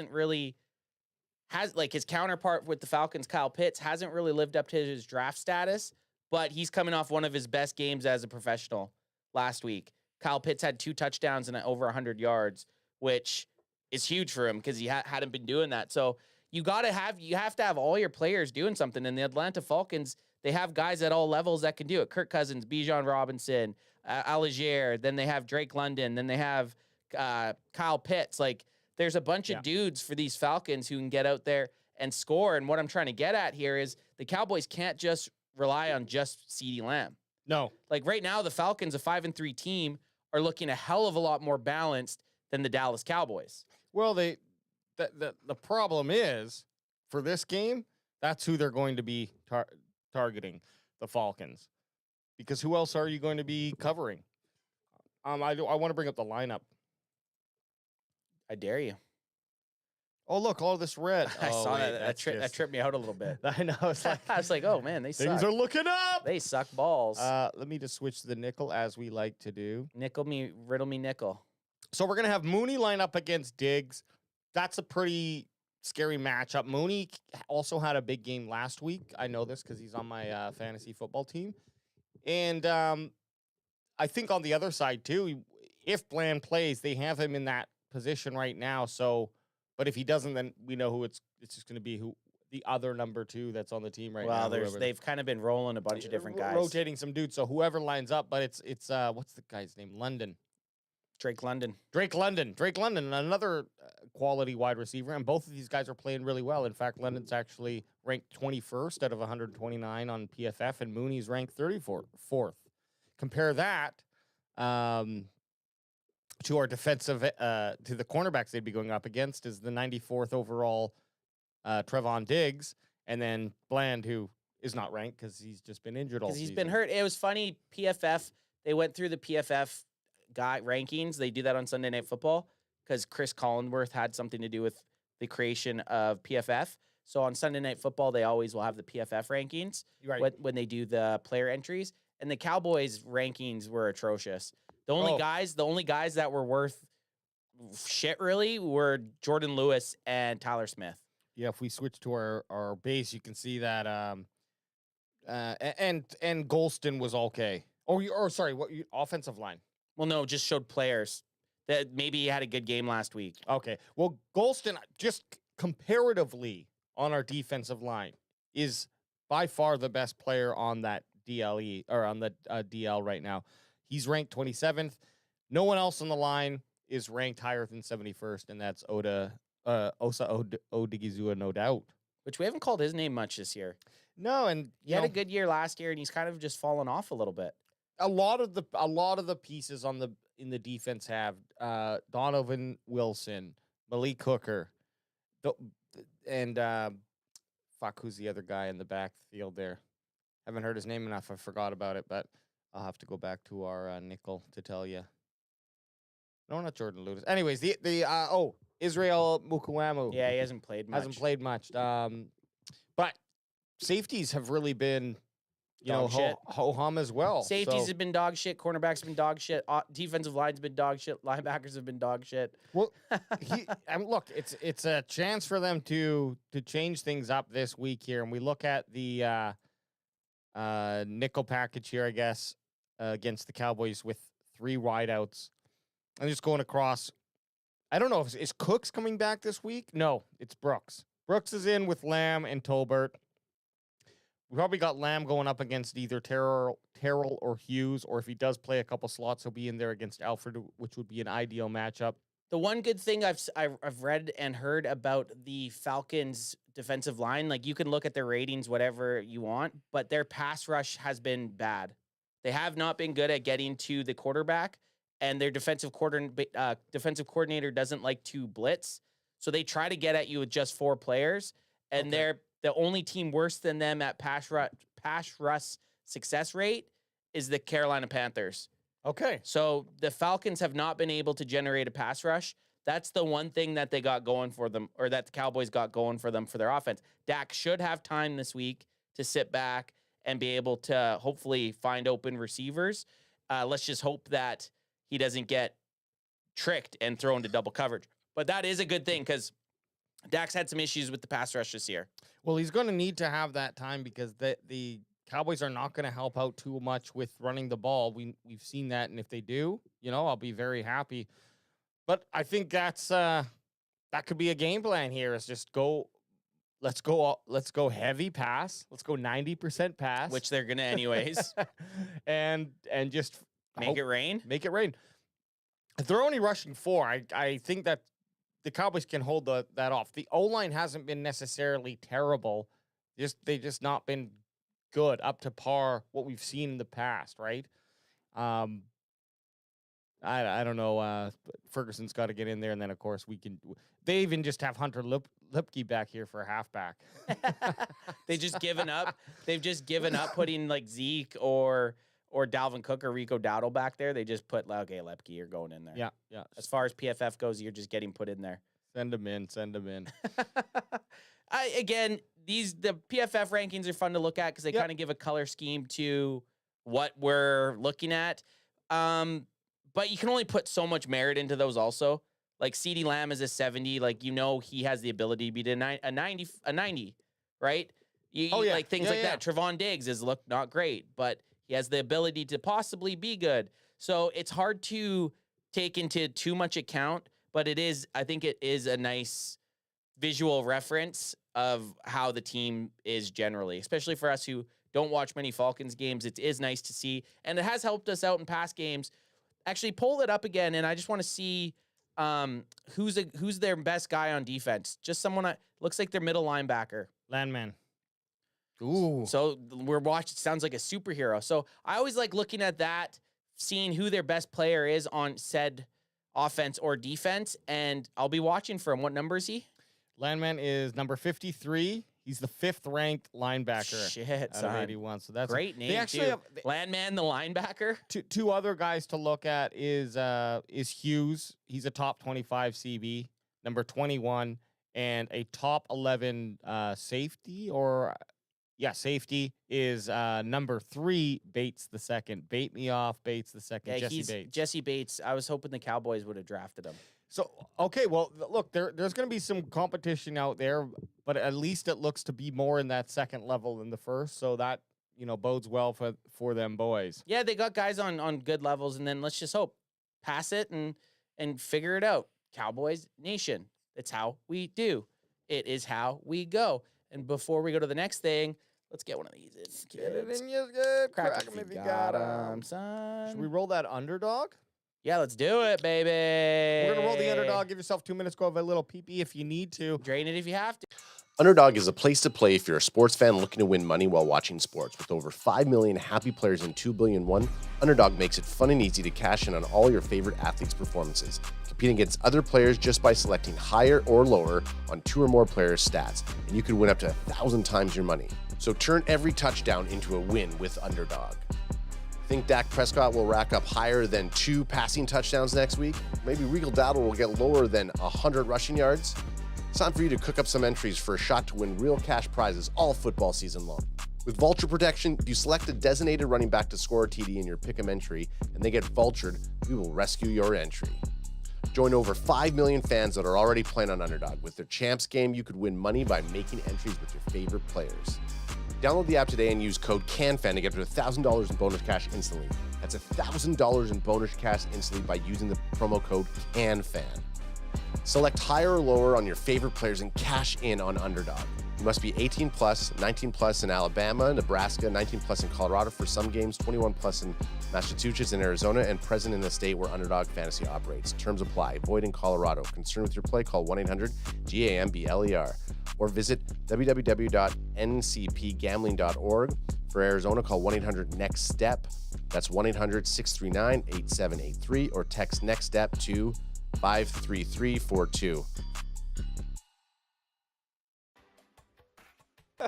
counterpart with the Falcons, Kyle Pitts, hasn't really lived up to his draft status, but he's coming off one of his best games as a professional last week. Kyle Pitts had 2 touchdowns and over 100 yards, which is huge for him because he hadn't been doing that. So you have to have all your players doing something. And the Atlanta Falcons, they have guys at all levels that can do it. Kirk Cousins, Bijan Robinson, Algier. Then they have Drake London. Then they have Kyle Pitts. Like, there's a bunch of dudes for these Falcons who can get out there and score. And what I'm trying to get at here is the Cowboys can't just rely on just CeeDee Lamb. No. Like right now, the Falcons, a 5-3 team, are looking a hell of a lot more balanced than the Dallas Cowboys. Well, the problem is, for this game, that's who they're going to be targeting, the Falcons. Because who else are you going to be covering? I want to bring up the lineup. I dare you. Oh, look, all this red. I saw that. That tripped me out a little bit. I know. It's like, I was like, oh, man, things are looking up. They suck balls. Let me just switch to the nickel, as we like to do. Nickel me, riddle me nickel. So we're going to have Mooney line up against Diggs. That's a pretty scary matchup. Mooney also had a big game last week. I know this because he's on my fantasy football team. And I think on the other side, too, if Bland plays, they have him in that position right now. So, but if he doesn't, then we know who it's just going to be the other number 2 that's on the team right now. Well, they've kind of been rolling a bunch of different guys. Rotating some dudes. So whoever lines up, but it's what's the guy's name? Drake London, another quality wide receiver, and both of these guys are playing really well. In fact, London's actually ranked 21st out of 129 on PFF, and Mooney's ranked 34th. Compare that to our defensive, to the cornerbacks they'd be going up against is the 94th overall Trevon Diggs, and then Bland, who is not ranked because he's just been injured all Because he's season. been hurt. It was funny. PFF, they went through the PFF guy rankings. They do that on Sunday Night Football because Chris Collinsworth had something to do with the creation of PFF. So on Sunday Night Football, they always will have the PFF rankings when they do the player entries. And the Cowboys rankings were atrocious. The only guys that were worth shit really were Jordan Lewis and Tyler Smith. Yeah, if we switch to our base, you can see that and Golston was okay. Sorry, offensive line? Well, no, just showed players that maybe he had a good game last week. Okay. Well, Golston, just comparatively on our defensive line, is by far the best player on that DLE or on the DL right now. He's ranked 27th. No one else on the line is ranked higher than 71st, and that's Osa Odigizua, no doubt. Which we haven't called his name much this year. No, and he had a good year last year, and he's kind of just fallen off a little bit. A lot of the pieces in the defense have Donovan Wilson, Malik Hooker, and who's the other guy in the backfield there? Haven't heard his name enough. I forgot about it, but I'll have to go back to our nickel to tell you. No, not Jordan Lewis. Anyways, Israel Mukuamu. Yeah, he hasn't played much. But safeties have really been, ho-hum as well. Safeties have been dog shit. Cornerbacks have been dog shit. Defensive line's been dog shit. Linebackers have been dog shit. Well, look, it's a chance for them to change things up this week here, and we look at the nickel package here, I guess, against the Cowboys with 3 wideouts. I'm just going across. I don't know. Is Cooks coming back this week? No, it's Brooks. Brooks is in with Lamb and Tolbert. We probably got Lamb going up against either Terrell or Hughes, or if he does play a couple slots, he'll be in there against Alfred, which would be an ideal matchup. The one good thing I've read and heard about the Falcons' defensive line, like you can look at their ratings, whatever you want, but their pass rush has been bad. They have not been good at getting to the quarterback, and their defensive coordinator doesn't like to blitz, so they try to get at you with just 4 players, and they're the only team worse than them at pass rush success rate is the Carolina Panthers. Okay. So the Falcons have not been able to generate a pass rush. That's the one thing that they got going for them, or that the Cowboys got going for them for their offense. Dak should have time this week to sit back and be able to hopefully find open receivers. Let's just hope that he doesn't get tricked and thrown into double coverage. But that is a good thing because Dak's had some issues with the pass rush this year. Well, he's going to need to have that time because the Cowboys are not going to help out too much with running the ball. We've seen that, and if they do, I'll be very happy. But I think that's that could be a game plan here. Is just go. Let's go heavy pass. Let's go 90% pass, which they're gonna anyways, and just make it rain. Make it rain. If they're only rushing 4, I think that the Cowboys can hold that off. The O-line hasn't been necessarily terrible. They just not been good, up to par what we've seen in the past, right? I don't know. Ferguson's got to get in there, and then of course they even just have Hunter Lipke back here for a halfback. They've just given up putting like Zeke or Dalvin Cook or Rico Dowdle back there. They just put, okay, Lepke, you're going in there. Yeah. As far as PFF goes, you're just getting put in there. Send them in. The PFF rankings are fun to look at because they kind of give a color scheme to what we're looking at. But you can only put so much merit into those also. Like CeeDee Lamb is a 70. Like, he has the ability to be a 90, right? Like things like that. Trevon Diggs has looked not great, but he has the ability to possibly be good. So it's hard to take into too much account, but I think it is a nice visual reference of how the team is generally, especially for us who don't watch many Falcons games. It is nice to see, and it has helped us out in past games. Actually, pull it up again, and I just want to see who's their best guy on defense. Just someone looks like their middle linebacker. Landman. Ooh. So we're watching. Sounds like a superhero. So I always like looking at that, seeing who their best player is on said offense or defense, and I'll be watching for him. What number is he? Landman is number 53. He's the 5th ranked linebacker. Shit, out of son. 81. So that's Great name, They actually too. have Landman, the linebacker. two other guys to look at is Hughes. He's a top 25 CB, number 21, and a top 11 safety safety is number 3, Bates the second. Bait me off, Bates the second. Yeah, Jesse Bates. I was hoping the Cowboys would have drafted him. So, okay, well, look, there's going to be some competition out there, but at least it looks to be more in that second level than the first, so that, bodes well for them boys. Yeah, they got guys on good levels, and then let's just hope. Pass it and figure it out. Cowboys Nation. It's how we do. It is how we go. And before we go to the next thing, let's get one of these in. Get it in, you good. Crack Crack 'em if you got 'em. son. Should we roll that underdog? Yeah, let's do it, baby. We're going to roll the underdog. Give yourself 2 minutes. Go have a little pee-pee if you need to. Drain it if you have to. Underdog is a place to play if you're a sports fan looking to win money while watching sports. With over 5 million happy players and 2 billion won, Underdog makes it fun and easy to cash in on all your favorite athletes' performances. Compete against other players just by selecting higher or lower on 2 or more players' stats, and you could win up to 1,000 times your money. So turn every touchdown into a win with Underdog. Think Dak Prescott will rack up higher than 2 passing touchdowns next week? Maybe Regal Dowdle will get lower than 100 rushing yards? It's time for you to cook up some entries for a shot to win real cash prizes all football season long. With Vulture Protection, if you select a designated running back to score a TD in your pick'em entry and they get vultured, we will rescue your entry. Join over 5 million fans that are already playing on Underdog. With their Champs game, you could win money by making entries with your favorite players. Download the app today and use code CANFAN to get up to $1,000 in bonus cash instantly. That's $1,000 in bonus cash instantly by using the promo code CANFAN. Select higher or lower on your favorite players and cash in on Underdog. You must be 18 plus, 19 plus in Alabama, Nebraska, 19 plus in Colorado for some games, 21 plus in Massachusetts and Arizona, and present in the state where Underdog Fantasy operates. Terms apply. Void in Colorado. Concerned with your play? Call 1-800-GAMBLER or visit www.ncpgambling.org. For Arizona, call 1-800-NEXT-STEP. That's 1-800-639-8783 or text NEXT STEP to 53342.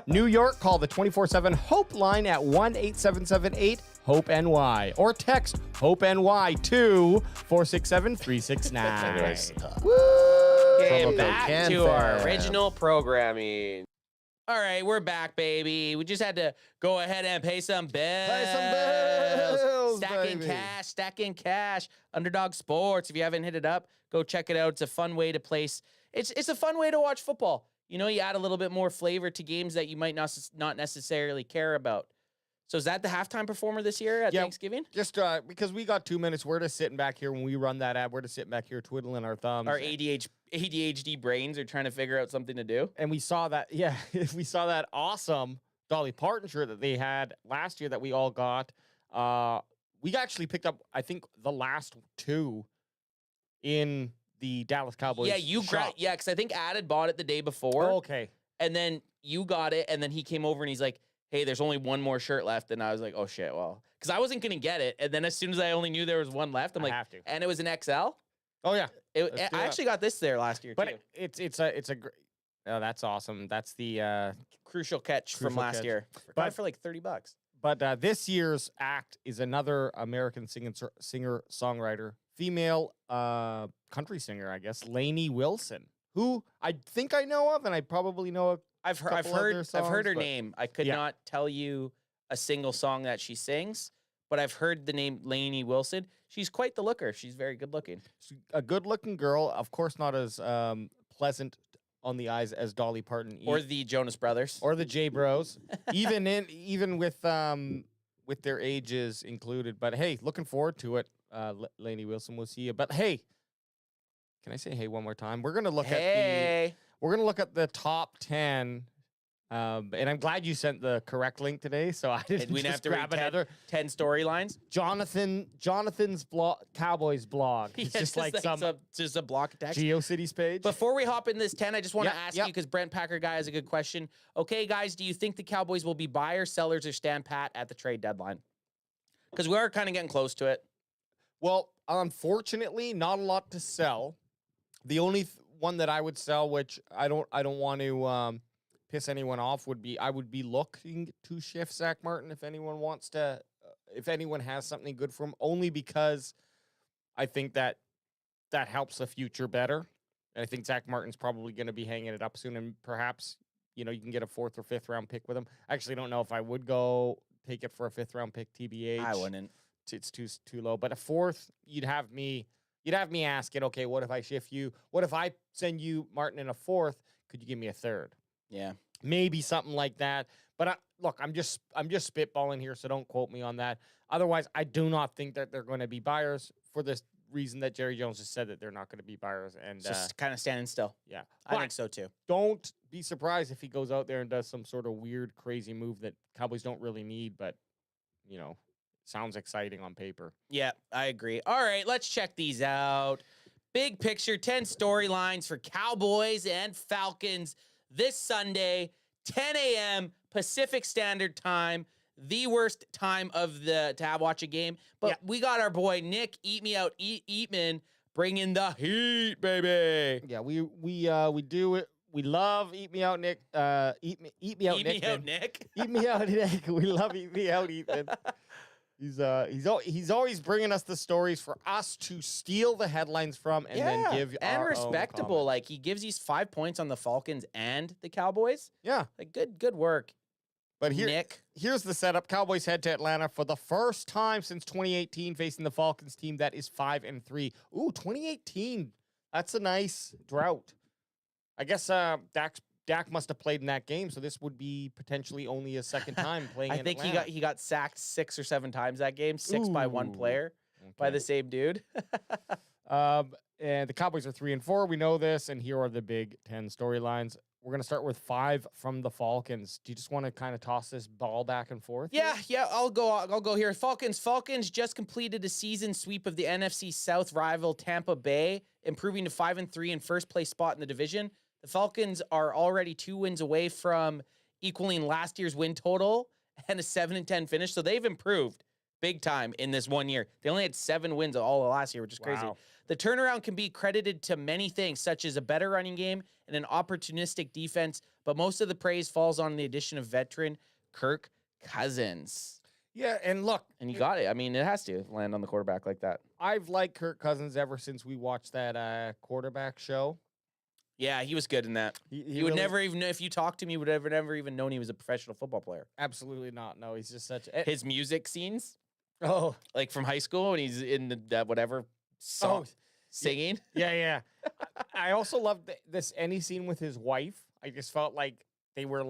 New York, call the 24/7 HOPE line at 1-8778-HOPE-NY or text HOPE-NY to 467-369. Woo! Promo Back code to our CANFAN. original programming. All right, we're back, baby. We just had to go ahead and pay some bills. Pay some bills, Stacking baby. cash, stacking cash. Underdog Sports. If you haven't hit it up, go check it out. It's a fun way to place. It's a fun way to watch football. You add a little bit more flavor to games that you might not necessarily care about. So is that the halftime performer this year at Thanksgiving? Just because we got 2 minutes, we're just sitting back here when we run that ad. We're just sitting back here twiddling our thumbs. Our ADHD brains are trying to figure out something to do. And we saw that, we saw that awesome Dolly Parton shirt that they had last year that we all got. We actually picked up, I think, the last 2 in the Dallas Cowboys. Yeah, because I think Ad had bought it the day before. Oh, okay. And then you got it, and then he came over and he's like, hey, there's only one more shirt left. And I was like, oh, shit, well. Because I wasn't going to get it. And then as soon as I only knew there was one left, I'm like, have to. And it was an XL? Oh, yeah. I actually got this there last year, too. But it's a great. Oh, that's awesome. That's the Crucial catch from last year. Got it for like $30. But this year's act is another American singer-songwriter, female country singer, I guess, Lainey Wilson, who I think I know of, and I probably know I've heard her name. I could not tell you a single song that she sings, but I've heard the name Lainey Wilson. She's quite the looker. She's very good looking. She's a good-looking girl, of course, not as pleasant on the eyes as Dolly Parton or the Jonas Brothers or the J Bros, even with their ages included. But hey, looking forward to it. Lainey Wilson, we'll see you. But hey, can I say hey one more time? We're gonna look at the top 10. And I'm glad you sent the correct link today, so I didn't we just have to grab read another 10 storylines. Jonathan's blog, Cowboys blog. It's just like just a block of text. GeoCities page. Before we hop in this 10, I just want to ask you, because Brent Packer guy has a good question. Okay, guys, do you think the Cowboys will be buyers, sellers, or stand pat at the trade deadline? Because we are kind of getting close to it. Well, unfortunately, not a lot to sell. The only one that I would sell, which I don't want to piss anyone off I would be looking to shift Zach Martin if anyone wants to, if anyone has something good for him, only because I think that helps the future better. And I think Zach Martin's probably going to be hanging it up soon, and perhaps, you can get a 4th or 5th round pick with him. I actually don't know if I would go take it for a 5th round pick, TBH. I wouldn't. It's too low. But a 4th, you'd have me asking, okay, what if I shift you? What if I send you Martin in a 4th? Could you give me a 3rd? Yeah. Maybe something like that. But look, I'm just spitballing here, so don't quote me on that. Otherwise, I do not think that they're going to be buyers for this reason that Jerry Jones just said that they're not going to be buyers. And Just kind of standing still. Yeah. I think so too. Don't be surprised if he goes out there and does some sort of weird, crazy move that Cowboys don't really need, but, sounds exciting on paper. Yeah, I agree. All right, let's check these out. Big picture, 10 storylines for Cowboys and Falcons this Sunday, 10 a.m. Pacific Standard Time. The worst time of to watch a game. But we got our boy Nick, Eat Me Out, Eatman, bringing the heat, baby. Yeah, we do it. We love Eat Me Out, Nick. Eat me out, Nick. Nick. Eat me out, Nick. We love Eat Me Out, Ethan. He's always bringing us the stories for us to steal the headlines from and then give and our respectable. own Like, he gives these 5 points on the Falcons and the Cowboys. Yeah, like good work. But Nick, here's the setup. Cowboys head to Atlanta for the first time since 2018, facing the Falcons team that is 5-3. Ooh, 2018. That's a nice drought. I guess Dak must have played in that game, so this would be potentially only his second time playing. I think Atlanta. he got sacked 6 or 7 times that game, 6 by one player, by the same dude. And the Cowboys are 3-4. We know this, and here are the Big 10 storylines. We're gonna start with 5 from the Falcons. Do you just want to kind of toss this ball back and forth? Yeah, I'll go here. Falcons just completed a season sweep of the NFC South rival Tampa Bay, improving to 5-3 in first place spot in the division. The Falcons are already 2 wins away from equaling last year's win total and a 7-10 finish, so they've improved big time in this 1 year. They only had 7 wins all of last year, which is crazy. The turnaround can be credited to many things, such as a better running game and an opportunistic defense, but most of the praise falls on the addition of veteran Kirk Cousins. Yeah, and look. And you got it. I mean, it has to land on the quarterback like that. I've liked Kirk Cousins ever since we watched that quarterback show. Yeah, he was good in that. He would really, never even, if you talked to him, you would have never even known he was a professional football player. Absolutely not. No, he's just such his music scenes. Oh, like from high school when he's in the whatever song singing. Yeah. I also loved this any scene with his wife. I just felt like they were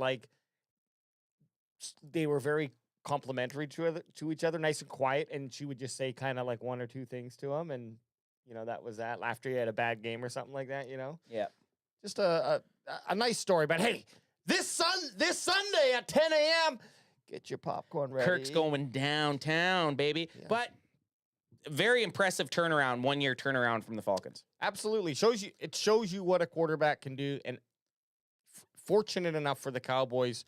very complimentary to each other, nice and quiet, and she would just say kind of like 1 or 2 things to him, and that was that. After he had a bad game or something like that, Yeah. Just a nice story. But hey, this Sunday at 10 a.m., get your popcorn ready. Kirk's going downtown, baby. Yeah. But very impressive turnaround, 1 year turnaround from the Falcons. Absolutely. It shows you what a quarterback can do. And fortunate enough for the Cowboys,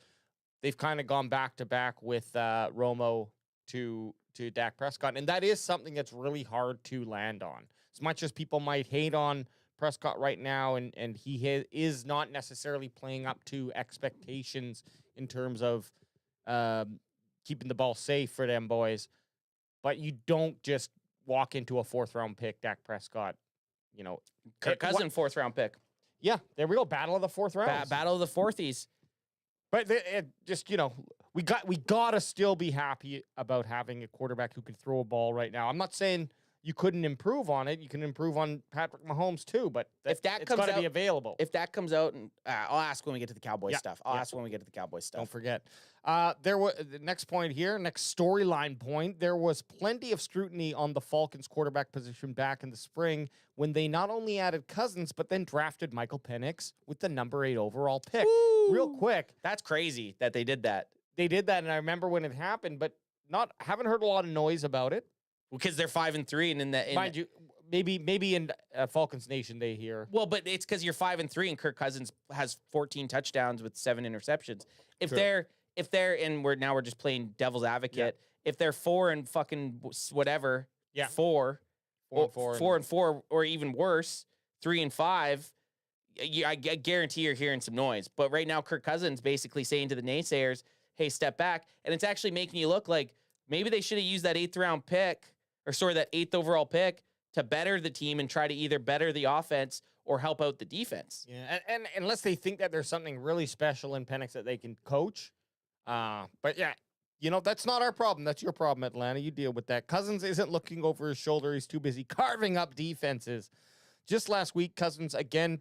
they've kind of gone back to back with Romo to Dak Prescott. And that is something that's really hard to land on. As much as people might hate on Prescott right now, and he is not necessarily playing up to expectations in terms of keeping the ball safe for them boys. But you don't just walk into a 4th round pick, Dak Prescott. Kirk Cousins 4th round pick. Yeah, there we go. Battle of the 4th round. Battle of the fourthies. But we got to still be happy about having a quarterback who can throw a ball right now. I'm not saying you couldn't improve on it. You can improve on Patrick Mahomes too, but if that it's got to be available. If that comes out, and I'll ask when we get to the Cowboys stuff. I'll ask when we get to the Cowboys stuff. Don't forget. There was the next point here, next storyline point. There was plenty of scrutiny on the Falcons quarterback position back in the spring when they not only added Cousins but then drafted Michael Penix with the number 8 overall pick. Woo! Real quick, that's crazy that they did that. They did that, and I remember when it happened, but haven't heard a lot of noise about it. Because they're 5-3, and mind you, maybe in Falcons Nation they hear. Well, but it's because you're 5-3, and Kirk Cousins has 14 touchdowns with 7 interceptions. If they're and we're just playing devil's advocate. Yeah. If they're 4 and fucking whatever, 4 and 4, or even worse, 3 and 5. I guarantee you're hearing some noise. But right now, Kirk Cousins basically saying to the naysayers, hey, step back. And it's actually making you look like maybe they should have used that 8th pick, that 8th overall pick to better the team and try to either better the offense or help out the defense. Yeah, and unless they think that there's something really special in Penix that they can coach. But yeah, that's not our problem. That's your problem, Atlanta. You deal with that. Cousins isn't looking over his shoulder. He's too busy carving up defenses. Just last week, Cousins again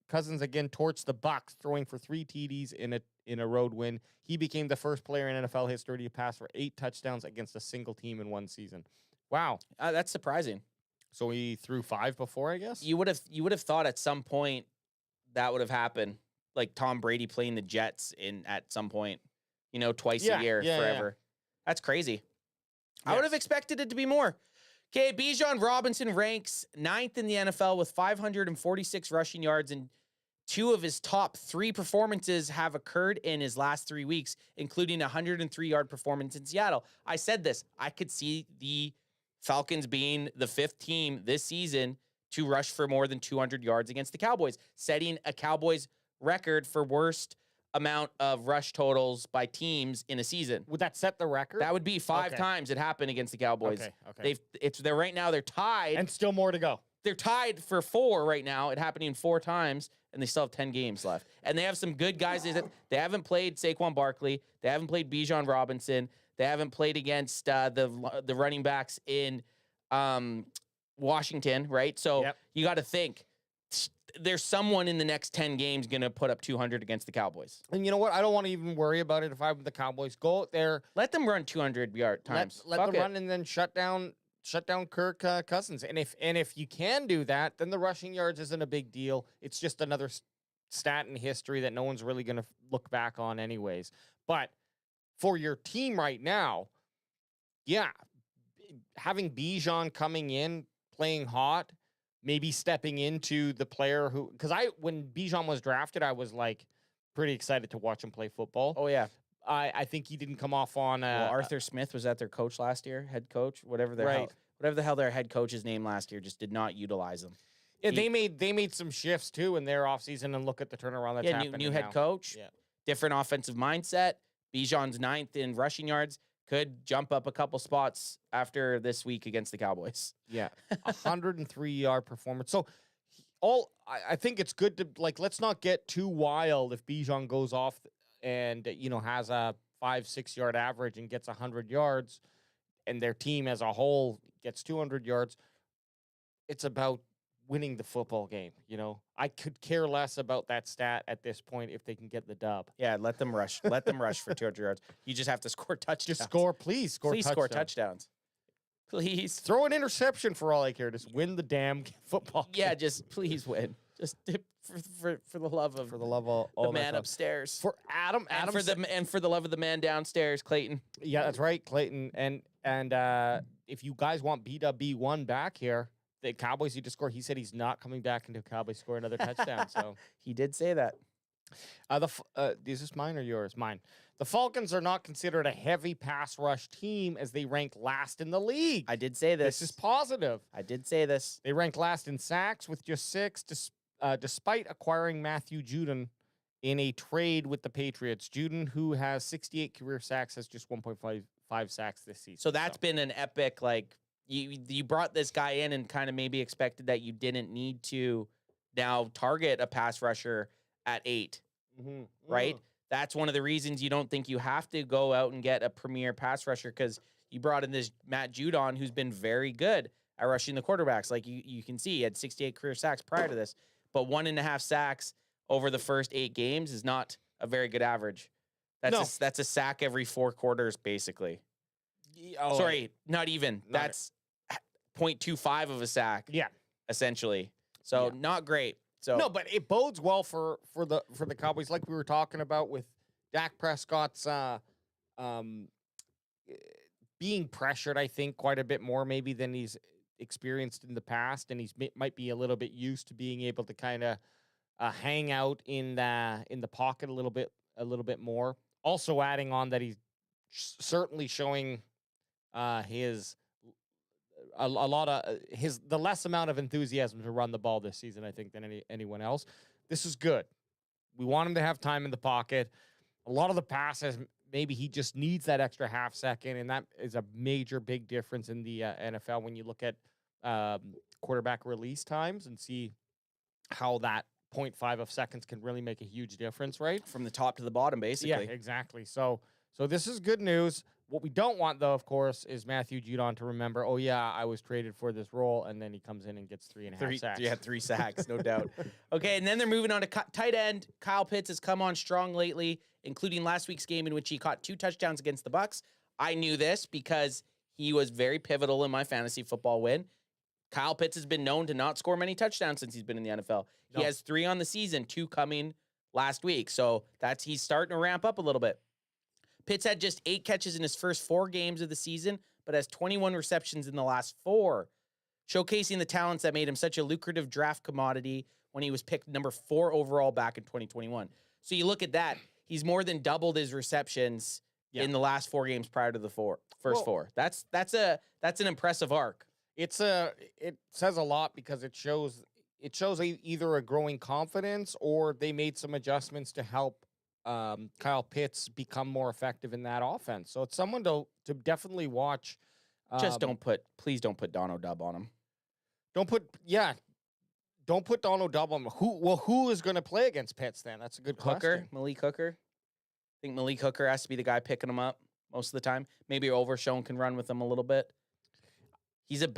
torched the Bucs, throwing for 3 TDs in a road win. He became the first player in NFL history to pass for 8 touchdowns against a single team in one season. Wow, that's surprising. So he threw 5 before, I guess. You would have thought at some point that would have happened, like Tom Brady playing the Jets at some point, twice a year forever. Yeah. That's crazy. Yes. I would have expected it to be more. Okay, Bijan Robinson ranks 9th in the NFL with 546 rushing yards, and 2 of his top 3 performances have occurred in his last 3 weeks, including a 103-yard performance in Seattle. I said this. I could see the Falcons being the 5th team this season to rush for more than 200 yards against the Cowboys, setting a Cowboys record for worst amount of rush totals by teams in a season. Would that set the record? That would be 5 times it happened against the Cowboys. Okay. They're right now they're tied. And still more to go. They're tied for 4 right now. It happening 4 times, and they still have 10 games left. And they have some good guys. They haven't played Saquon Barkley. They haven't played Bijan Robinson. They haven't played against the running backs in Washington, right? So you got to think there's someone in the next 10 games going to put up 200 against the Cowboys. And you know what? I don't want to even worry about it if I'm the Cowboys. Go out there. Let them run 200-yard times. Let them run and then shut down Kirk Cousins. And if you can do that, then the rushing yards isn't a big deal. It's just another stat in history that no one's really going to look back on anyways. But for your team right now, having Bijan coming in, playing hot, maybe stepping into the player who, because when Bijan was drafted, I was like pretty excited to watch him play football. Oh yeah, I think he didn't come off on. Arthur Smith was that their coach last year, head coach, whatever the hell their head coach's name last year, just did not utilize him. Yeah, they made some shifts too in their offseason, and look at the turnaround that's happening. New head coach, different offensive mindset. Bijan's 9th in rushing yards. Could jump up a couple spots after this week against the Cowboys. Yeah, 103-yard performance. So I think it's good to let's not get too wild if Bijan goes off and has a 5-6 yard average and gets 100 yards, and their team as a whole gets 200 yards. It's about winning the football game. I could care less about that stat at this point if they can get the dub. Yeah, let them rush. Let them rush for 200 yards. You just have to score touchdowns. Just score, please. Please score touchdowns. Please. Throw an interception for all I care. Just win the damn football game. Yeah, just please win. Just for the love of all the man upstairs. For Adam and for the love of the man downstairs, Clayton. Yeah, that's right, Clayton. And if you guys want BW1 back here, the Cowboys need to score. He said he's not coming back until Cowboys score another touchdown. So he did say that. Is this mine or yours? Mine. The Falcons are not considered a heavy pass rush team as they rank last in the league. I did say this. This is positive. I did say this. They rank last in sacks with just 6, despite acquiring Matthew Judon in a trade with the Patriots. Judon, who has 68 career sacks, has just 1.5 sacks this season. So that's been an epic, you brought this guy in and kind of maybe expected that you didn't need to now target a pass rusher at 8, right? That's one of the reasons you don't think you have to go out and get a premier pass rusher, because you brought in this Matt Judon who's been very good at rushing the quarterbacks. Like you can see, he had 68 career sacks prior to this, but 1.5 sacks over the first 8 games is not a very good average. That's a sack every 4 quarters, basically. Oh, sorry, not even. That's 0.25 of a sack. Yeah, essentially. So not great. So no, but it bodes well for the Cowboys, like we were talking about with Dak Prescott's being pressured. I think quite a bit more maybe than he's experienced in the past, and he's might be a little bit used to being able to kind of hang out in the pocket a little bit more. Also, adding on that he's certainly showing the less amount of enthusiasm to run the ball this season, I think, than anyone else. this is good. We want him to have time in the pocket. A lot of the passes, maybe he just needs that extra half second, and that is a major, big difference in the NFL when you look at quarterback release times and see how that 0.5 of seconds can really make a huge difference, right? From the top to the bottom, basically. Yeah, exactly. So this is good news. What we don't want, though, of course, is Matthew Judon to remember, oh, yeah, I was traded for this role, and then he comes in and gets 3.5 sacks. Yeah, 3 sacks, no doubt. Okay, and then they're moving on to tight end. Kyle Pitts has come on strong lately, including last week's game in which he caught 2 touchdowns against the Bucs. I knew this because he was very pivotal in my fantasy football win. Kyle Pitts has been known to not score many touchdowns since he's been in the NFL. He has 3 on the season, 2 coming last week. So he's starting to ramp up a little bit. Pitts had just 8 catches in his first 4 games of the season, but has 21 receptions in the last 4, showcasing the talents that made him such a lucrative draft commodity when he was picked number 4 overall back in 2021. So you look at that, he's more than doubled his receptions in the last 4 games prior to the first 4. That's an impressive arc. It says a lot because it shows either a growing confidence or they made some adjustments to help Kyle Pitts become more effective in that offense. So it's someone to definitely watch. Please don't put Dono Dub on him. Don't put Dono Dub on him. Who is going to play against Pitts then? That's a good question. Malik Hooker. I think Malik Hooker has to be the guy picking him up most of the time. Maybe Overshown can run with him a little bit. He's a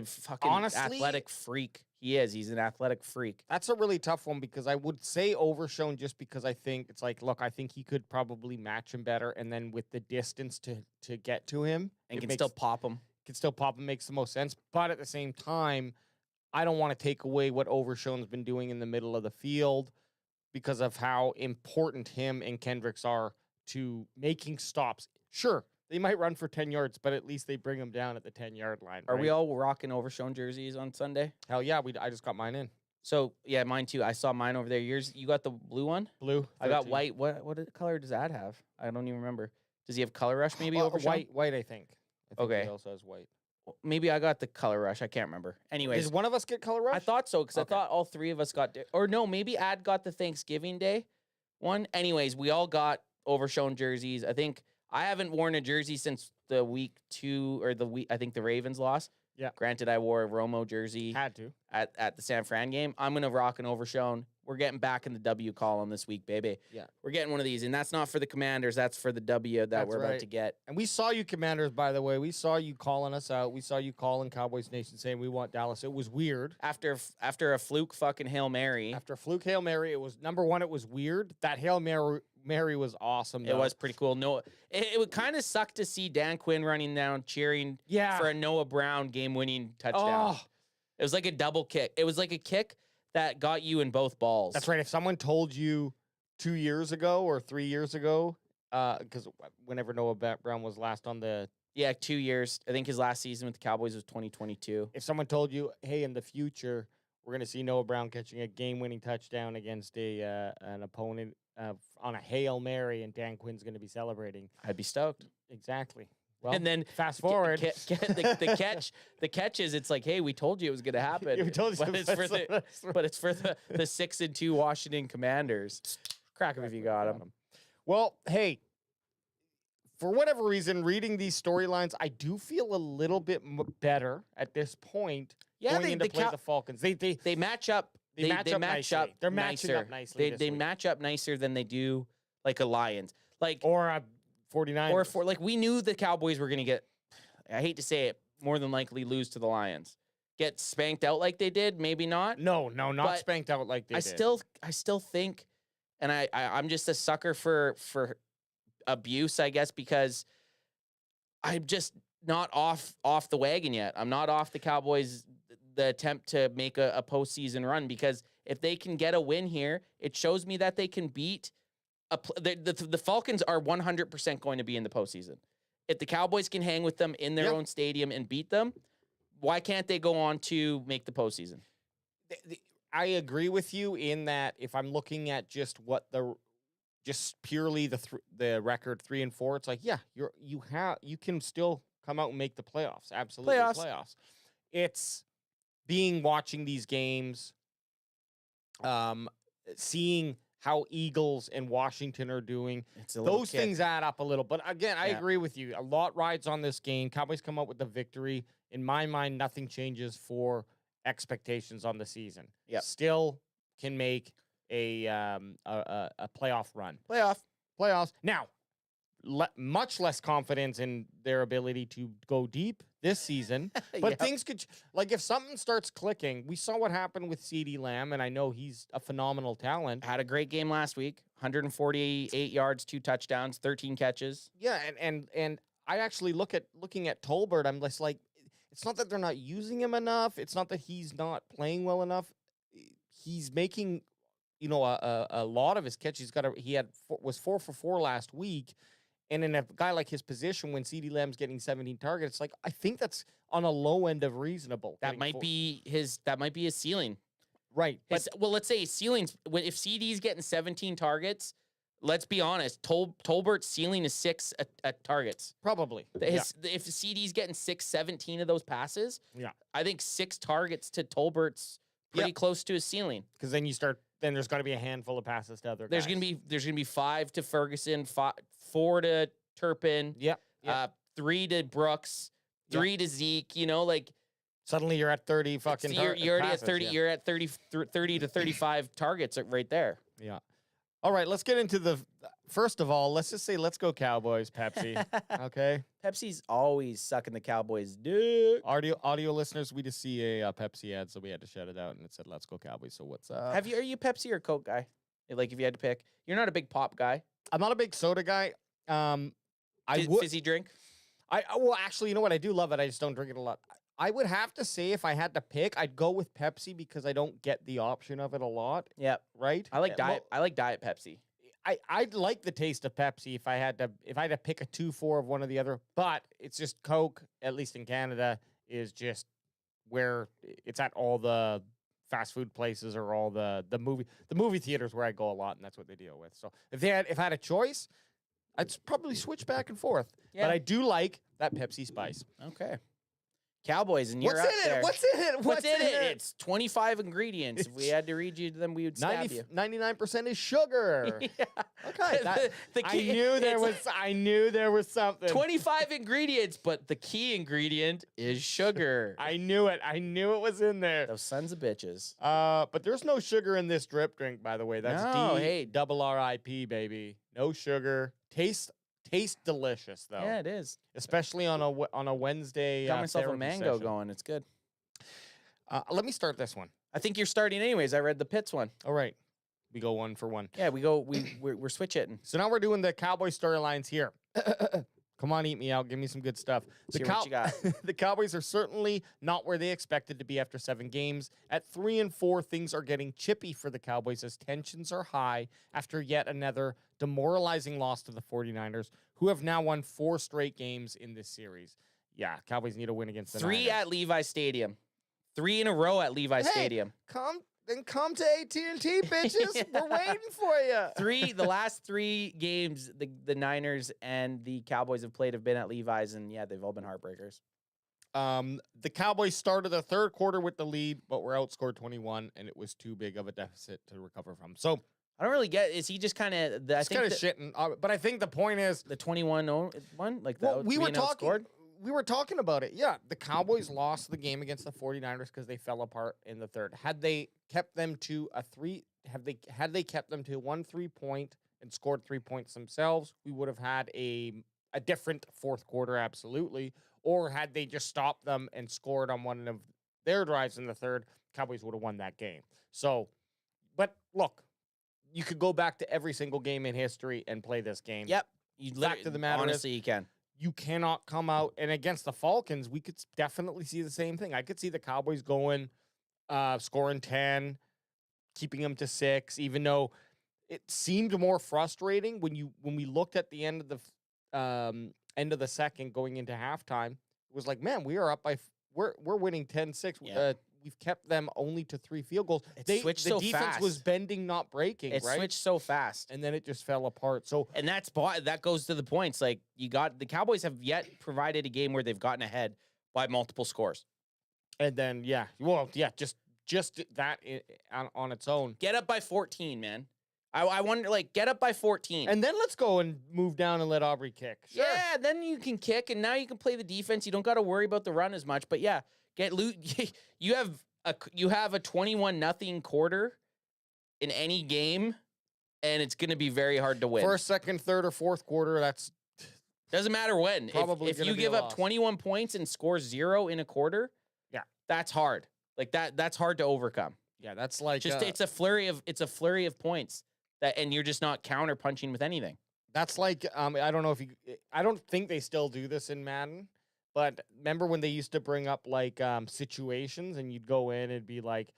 fucking athletic freak. He is. He's an athletic freak. That's a really tough one because I would say Overshown just because I think it's like, look, I think he could probably match him better. And then with the distance to get to him. And still pop him. Can still pop him, makes the most sense. But at the same time, I don't want to take away what Overshown's been doing in the middle of the field because of how important him and Kendricks are to making stops. Sure. They might run for 10 yards, but at least they bring them down at the 10-yard line. Are we all rocking Overshown jerseys on Sunday? Hell yeah, I just got mine in. So, yeah, mine too. I saw mine over there. You got the blue one? Blue. 13. I got white. What color does that have? I don't even remember. Does he have color rush maybe Overshown? White, I think. Okay. He also has white. Maybe I got the color rush. I can't remember. Anyways. Did one of us get color rush? I thought so because I thought all 3 of us got or no, maybe Ad got the Thanksgiving Day one. Anyways, we all got Overshown jerseys. I think I haven't worn a jersey since the week 2 or the week. I think the Ravens lost. Yeah. Granted, I wore a Romo jersey. Had to at the San Fran game. I'm gonna rock an Overshown. We're getting back in the W column this week, baby. Yeah. We're getting one of these, and that's not for the Commanders. That's for the W that we're about to get. And we saw you, Commanders, by the way. We saw you calling us out. We saw you calling Cowboys Nation saying we want Dallas. It was weird. After a fluke fucking Hail Mary. After a fluke Hail Mary, it was number one. It was weird. That Hail Mary was awesome. Though. It was pretty cool. No, it would kind of suck to see Dan Quinn running down cheering for a Noah Brown game-winning touchdown. Oh. It was like a double kick. It was like a kick that got you in both balls. That's right. If someone told you 2 years ago or 3 years ago, because whenever Noah Brown was last on the 2 years, I think his last season with the Cowboys was 2022. If someone told you, hey, in the future we're going to see Noah Brown catching a game-winning touchdown against an opponent on a Hail Mary, and Dan Quinn's going to be celebrating, I'd be stoked. Exactly. Well, and then fast forward, the catch is it's like, hey, we told you it was going to happen. We told you, but it's for the 6-2 Washington Commanders. Crack him if you got him. Well, hey, for whatever reason, reading these storylines, I do feel a little bit better at this point. Yeah, going into play the Falcons. They match up. They match up. They're matching up nicely. They match up nicer than they do like a Lions, or a 49ers. Or we knew the Cowboys were going to get. I hate to say it, more than likely lose to the Lions. Get spanked out like they did, maybe not. No, not spanked out like they did. I still think, and I'm just a sucker for abuse, I guess, because I'm just not off the wagon yet. I'm not off the Cowboys. The attempt to make a postseason run, because if they can get a win here, it shows me that they can beat the Falcons are 100% going to be in the postseason. If the Cowboys can hang with them in their own stadium and beat them, why can't they go on to make the postseason? I agree with you in that if I'm looking at just purely the record 3-4, it's like, yeah, you can still come out and make the playoffs. Absolutely, playoffs. It's watching these games, seeing how Eagles and Washington are doing. It's a little Those kick. things add up a little. But again, I Yeah. agree with you. A lot rides on this game. Cowboys come up with the victory. In my mind, nothing changes for expectations on the season. Yep. Still can make a playoff run. Playoffs. Now, much less confidence in their ability to go deep this season. But Yep. things could, like if something starts clicking, we saw what happened with CeeDee Lamb, and I know he's a phenomenal talent. Had a great game last week. 148 yards, 2 touchdowns, 13 catches. Yeah, and I actually looking at Tolbert, I'm just like, it's not that they're not using him enough. It's not that he's not playing well enough. He's making, a lot of his catches. Was 4 for 4 last week. And in a guy like his position, when CeeDee Lamb's getting 17 targets, like I think that's on a low end of reasonable. That might be his ceiling. Right. But Well, let's say his ceiling's if CD's getting 17 targets, let's be honest, Tolbert's ceiling is 6 at targets. probably. If CD's getting 17 of those passes, Yeah. I think 6 targets to Tolbert's pretty close to his ceiling. Because then there's got to be a handful of passes to other There's guys. gonna be 5 to Ferguson, 4 to Turpin, Yep. 3 to Brooks, 3 to Zeke. Suddenly you're at 30 fucking you're already passes, at 30. yeah. You're at 30 to 35 targets right there. Yeah. All right, let's get into first of all, let's just say let's go Cowboys, Pepsi. Okay. Pepsi's always sucking the Cowboys' dick. Audio listeners, we just see a Pepsi ad, so we had to shout it out, and it said "Let's go Cowboys." So what's up? Are you Pepsi or Coke guy? Like if you had to pick, you're not a big pop guy. I'm not a big soda guy. I would. Fizzy drink. Well, actually, you know what? I do love it. I just don't drink it a lot. I would have to say if I had to pick, I'd go with Pepsi because I don't get the option of it a lot. Yeah, Right. I like diet. I like Diet Pepsi. I'd like the taste of Pepsi if I had to pick a 2-4 of one or the other. But it's just Coke, at least in Canada, is just where it's at all the fast food places or all the movie theaters where I go a lot, and that's what they deal with. So if I had a choice, I'd probably switch back and forth. Yeah. But I do like that Pepsi Spice. Okay. Cowboys, and you're What's up in there. it? What's in it? It's 25 ingredients. If we had to read you them, we would stab you. 99% is sugar. Yeah. Okay. I knew there was something. 25 ingredients, but the key ingredient is sugar. I knew it. I knew it was in there. Those sons of bitches. But there's no sugar in this drip drink, by the way. That's No, hey. DRRIP, baby. No sugar. Tastes delicious though. Yeah, it is. Especially on a Wednesday. Got myself a therapy mango session. going. It's good. Let me start this one. I think you're starting anyways. I read the Pitts one. All right. We go 1 for 1. Yeah, we're switch hitting. So now we're doing the Cowboy storylines here. Come on, eat me out. Give me some good stuff. See what you got. The Cowboys are certainly not where they expected to be after 7 games. At 3-4, things are getting chippy for the Cowboys as tensions are high after yet another demoralizing loss to the 49ers, who have now won 4 straight games in this series. Yeah, Cowboys need a win against the 3 Niners. at Levi Stadium. 3 in a row at Levi Stadium. Come to AT&T, bitches. We're waiting for you. The last 3 games the Niners and the Cowboys have played have been at Levi's, and yeah, they've all been heartbreakers. The Cowboys started the third quarter with the lead, but were outscored 21, and it was too big of a deficit to recover from. So I don't really get. Is he just kind of? it's kind of shitting. But I think the point is the 21-1, like well, the we were outscored? we were talking about it. Yeah, the Cowboys lost the game against the 49ers because they fell apart in the third. Had they kept them to had they kept them to 1 3-point and scored 3 points themselves, we would have had a different fourth quarter, absolutely. Or had they just stopped them and scored on one of their drives in the third, Cowboys would have won that game. So, but look, you could go back to every single game in history and play this game. Yep. Fact of the matter honestly, is, you can. you cannot come out, and against the Falcons, we could definitely see the same thing. I could see the Cowboys going, scoring 10, keeping them to 6, even though it seemed more frustrating when we looked at the end of the second going into halftime. It was like, man, we are up by we're winning 10-6. Yeah. We've kept them only to 3 field goals. It switched the so defense fast. was bending, not breaking. It right? switched so fast. And then it just fell apart. So And that goes to the points. Like the Cowboys have yet provided a game where they've gotten ahead by multiple scores. and then just just that on its own. Get up by 14, man. I wonder, like, get up by 14. And then let's go and move down and let Aubrey kick. Sure. Yeah, then you can kick, and now you can play the defense. You don't got to worry about the run as much. But yeah, you have a 21-0 quarter in any game, and it's going to be very hard to win. First, second, third, or fourth quarter, that's doesn't matter when. Probably if gonna you be give a up loss. 21 points and score 0 in a quarter, yeah, that's hard. Like that's hard to overcome. Yeah, that's like Just it's a flurry of points that, and you're just not counter punching with anything. that's like I don't know if I don't think they still do this in Madden, but remember when they used to bring up like situations and you'd go in and it'd be like,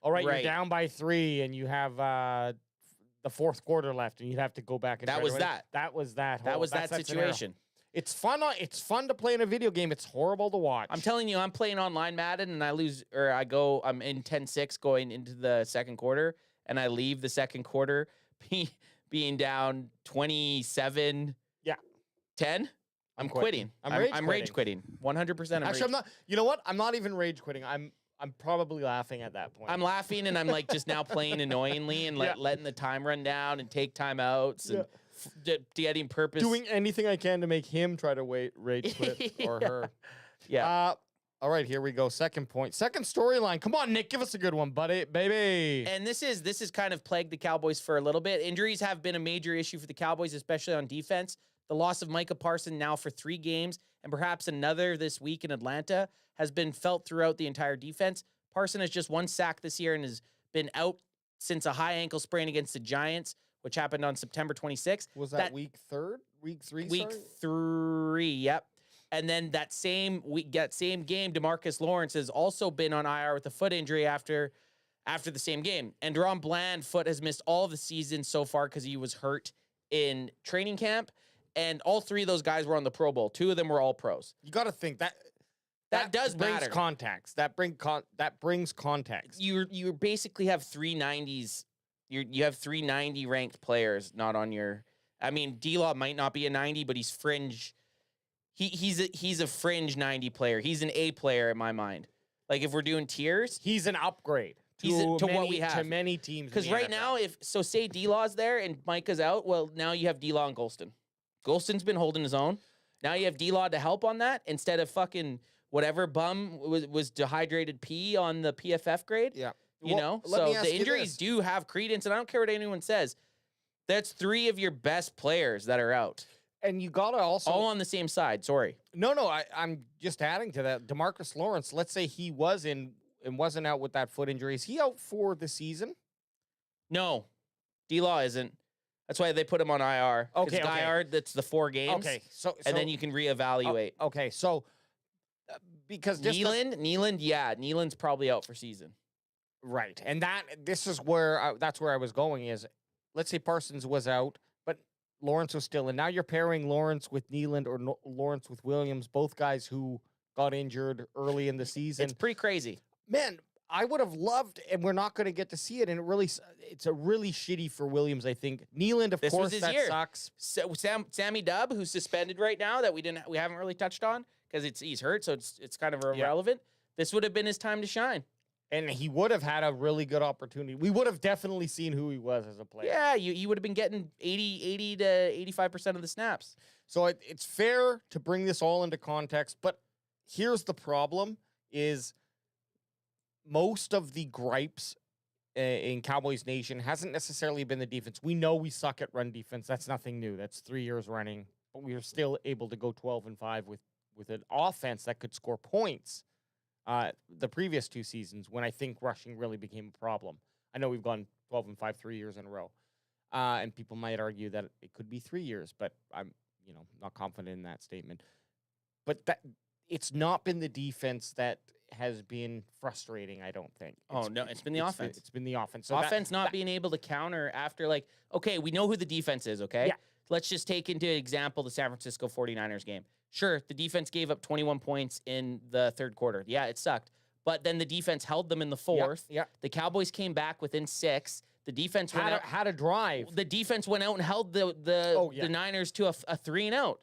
all right, Right. you're down by 3 and you have the fourth quarter left and you'd have to go back and That try to was win. that. That was that. That whole- was that's that scenario. situation. It's fun. It's fun to play in a video game. It's horrible to watch. I'm telling you, I'm playing online Madden and I lose, or I'm in 10-6 going into the second quarter, and I leave the second quarter being down 27-10. I'm quitting. I'm rage quitting. 100%. Actually, I'm not. You know what? I'm not even rage quitting. I'm probably laughing at that point. I'm laughing and I'm like just now playing annoyingly and letting the time run down and take timeouts and getting purpose. doing anything I can to make him try to rage quit or her. Yeah. All right, here we go. Second point. Second storyline. Come on, Nick, give us a good one, buddy, baby. And this is kind of plagued the Cowboys for a little bit. Injuries have been a major issue for the Cowboys, especially on defense. The loss of Micah Parsons now for 3 games and perhaps another this week in Atlanta has been felt throughout the entire defense. Parsons has just 1 sack this year and has been out since a high ankle sprain against the Giants, which happened on September 26th. Was that week 3? Week 3? Week 3, yep. And then that same game, DeMarcus Lawrence has also been on IR with a foot injury after the same game. And Deron Bland foot has missed all of the season so far because he was hurt in training camp. And all 3 of those guys were on the Pro Bowl. 2 of them were all pros. You got to think that does brings matter. context. That brings context. You basically have 3 90s. You have 3 90 ranked players not on your. I mean, D-Law might not be a 90, but he's fringe. He's a fringe 90 player. He's an A player in my mind. Like if we're doing tiers, he's an upgrade to what we have to many teams. Because right now, say D-Law's there and Micah's out, well now you have D-Law and Golston. Golston's been holding his own. Now you have D-Law to help on that instead of fucking whatever bum was dehydrated P on the PFF grade. Yeah. You know? So the injuries do have credence, and I don't care what anyone says. That's 3 of your best players that are out. And you got to also... all on the same side, sorry. No, I'm just adding to that. DeMarcus Lawrence, let's say he was in and wasn't out with that foot injury. Is he out for the season? No. D-Law isn't. That's why they put him on IR. Okay, IR, that's the 4 games. Okay, so and then you can reevaluate. Okay, so because Nealand's probably out for season. Right, and this is where that's where I was going is, let's say Parsons was out, but Lawrence was still in. Now you're pairing Lawrence with Nealand or Lawrence with Williams, both guys who got injured early in the season. It's pretty crazy. Man, I would have loved, and we're not going to get to see it, and it's a really shitty for Williams, I think. Nealand, of course, was his that year. sucks. So Sammy Dubb, who's suspended right now, that we haven't really touched on because he's hurt, so it's kind of irrelevant. This would have been his time to shine. And he would have had a really good opportunity. We would have definitely seen who he was as a player. Yeah, you would have been getting 80 to 85% of the snaps. So it's fair to bring this all into context, but here's the problem is most of the gripes in Cowboys Nation hasn't necessarily been the defense. We know we suck at run defense. That's nothing new. That's 3 years running. But we are still able to go 12-5 with an offense that could score points. The previous 2 seasons when I think rushing really became a problem. I know we've gone 12-5 3 years in a row. And people might argue that it could be 3 years, but I'm, not confident in that statement. But it's not been the defense that has been frustrating, I don't think. It's been the offense. It's been the offense. So offense not being able to counter after, like, okay, we know who the defense is, okay? Yeah. Let's just take into example the San Francisco 49ers game. Sure, the defense gave up 21 points in the third quarter. Yeah, it sucked. But then the defense held them in the fourth. Yeah. The Cowboys came back within 6. The defense had a drive. The defense went out and held the Niners to a 3-and-out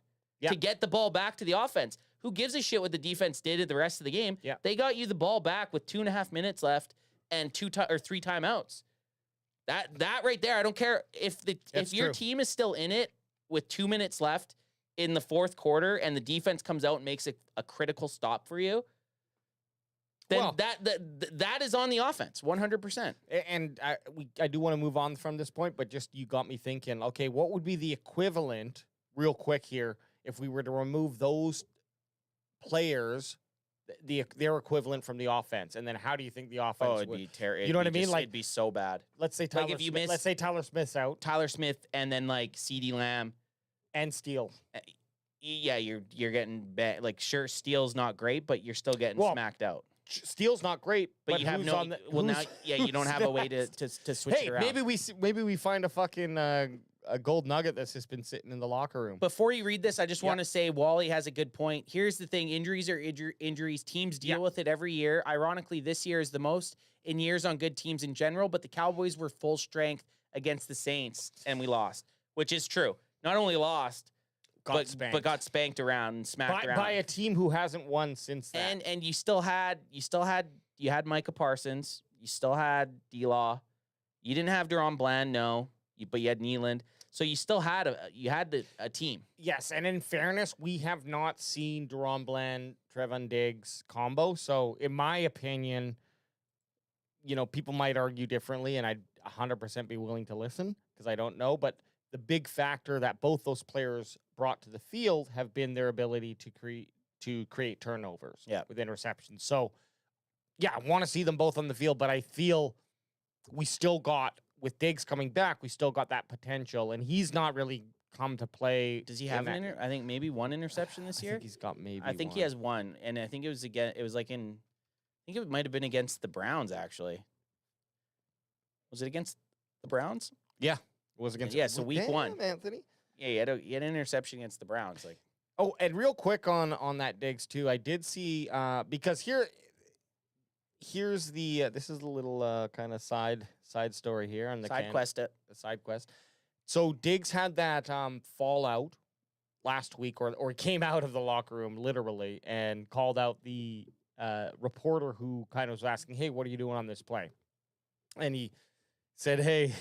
to get the ball back to the offense. Who gives a shit what the defense did at the rest of the game? Yeah. They got you the ball back with 2.5 minutes left, and 2 or 3 timeouts. That right there, I don't care if your team is still in it with 2 minutes left in the fourth quarter and the defense comes out and makes a critical stop for you. Then that is on the offense, 100%. And I do want to move on from this point, but just you got me thinking, okay, what would be the equivalent, real quick here, if we were to remove those players, their equivalent from the offense, and then how do you think the offense it'd would be terrible. You know what I mean? Like, it'd be so bad. Let's say Like, if you miss- let's say Tyler Smith's out Tyler Smith and then like CeeDee Lamb. and Steele. Yeah, you're getting bad. Like, sure, Steele's not great, but you're still getting smacked out. Steele's not great, But you have who's no. on the, Well, now, who's- you don't have a way to switch Hey, it around. maybe we find a fucking a gold nugget that's just been sitting in the locker room. Before you read this, I just want to say Wally has a good point. Here's the thing: injuries are injuries. Teams deal with it every year. Ironically, this year is the most in years on good teams in general. But the Cowboys were full strength against the Saints, and we lost, which is true. Not only lost, but got spanked around and smacked around by a team who hasn't won since that. And you had Micah Parsons, you still had D-Law, you didn't have Deron Bland, but you had Nealand, so you still had a team. Yes, and in fairness, we have not seen Deron Bland, Trevon Diggs combo. So in my opinion, people might argue differently, and I'd 100% be willing to listen because I don't know, but the big factor that both those players brought to the field have been their ability to create turnovers with interceptions. So, yeah, I want to see them both on the field, but I feel we still got, with Diggs coming back, we still got that potential, and he's not really come to play. Does he have I think maybe one interception this year? I think he's got maybe I think he has one, and I think it might have been against the Browns, actually. Was it against the Browns? Yeah. It was against so week 1. Anthony. Yeah, he had an interception against the Browns. Like, oh, and real quick on that Diggs too, I did see because here's the this is a little kind of side story here on the the side quest. So Diggs had that fallout last week, or came out of the locker room literally and called out the reporter who kind of was asking, "Hey, what are you doing on this play?" And he said, "Hey."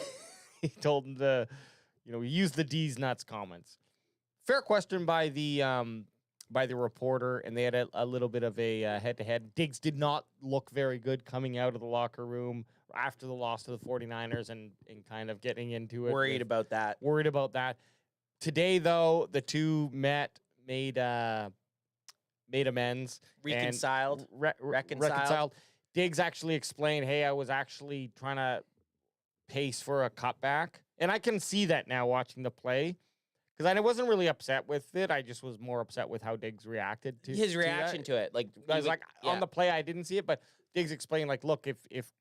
He told him he used the D's nuts comments. Fair question by the reporter, and they had a little bit of a head-to-head. Diggs did not look very good coming out of the locker room after the loss to the 49ers and kind of getting into it. Worried about that. Today, though, the two made amends. Reconciled. Reconciled. Diggs actually explained, hey, I was actually trying to pace for a cutback. And I can see that now watching the play. Because I wasn't really upset with it. I just was more upset with how Diggs reacted to his reaction to it. Like, I was on the play, I didn't see it, but Diggs explained, like, look, if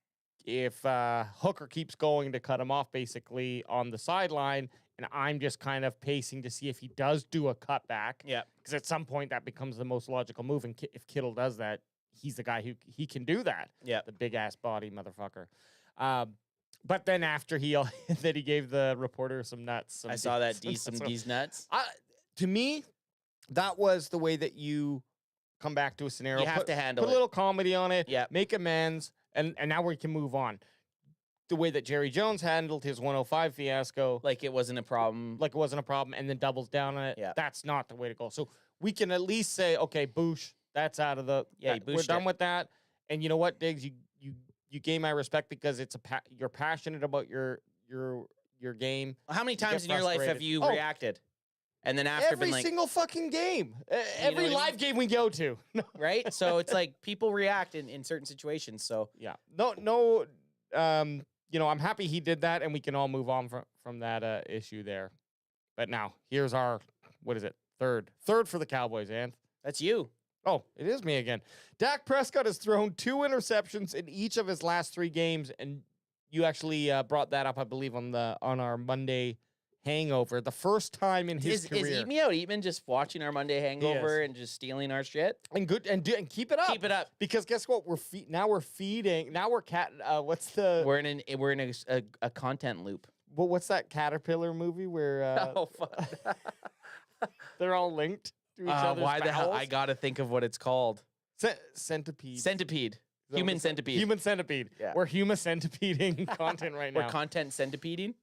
Hooker keeps going to cut him off basically on the sideline, and I'm just kind of pacing to see if he does do a cutback. Yeah. Because at some point that becomes the most logical move. And if Kittle does that, he's the guy who he can do that. Yeah. The big ass body motherfucker. But then after he gave the reporter some nuts. I saw that D's nuts. To me, that was the way that you come back to a scenario. You have to handle put a little comedy on it. Yeah. Make amends, and now we can move on. The way that Jerry Jones handled his 105 fiasco, like it wasn't a problem, and then doubles down on it. Yeah. That's not the way to go. So we can at least say, okay, boosh, that's out of the. Yeah, we're done with that. And you know what, Diggs, you gain my respect because you're passionate about your game. How many times in your life have you reacted? And then after every been like single fucking game, every live game we go to, right? So it's like people react in certain situations. So yeah, no, I'm happy he did that, and we can all move on from that issue there. But now here's our third for the Cowboys, and that's you. Oh, it is me again. Dak Prescott has thrown 2 interceptions in each of his last 3 games, and you actually brought that up, I believe, on our Monday hangover. The first time in his career. Is Eat Me Out Eatman just watching our Monday hangover and just stealing our shit? And keep it up. Keep it up. Because guess what? We're feeding. Now we're We're in a content loop. Well, what's that Caterpillar movie where oh fuck. they're all linked? Why the hell? I gotta think of what it's called. Centipede. Centipede. Human centipede. Human centipede. Yeah. We're human centipeding content right now. We're content centipeding.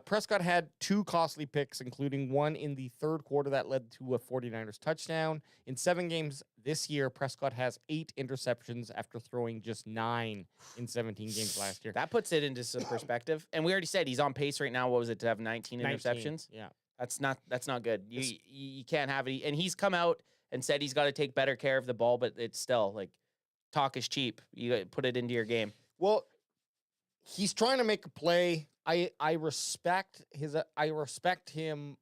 Prescott had 2 costly picks, including one in the third quarter that led to a 49ers touchdown. In 7 games this year, Prescott has 8 interceptions after throwing just 9 in 17 games last year. That puts it into some perspective. And we already said he's on pace right now. What was it, to have 19 interceptions? Yeah. That's not good. You can't have it. And he's come out and said he's got to take better care of the ball, but it's still like talk is cheap. You gotta put it into your game. Well, he's trying to make a play. I respect him,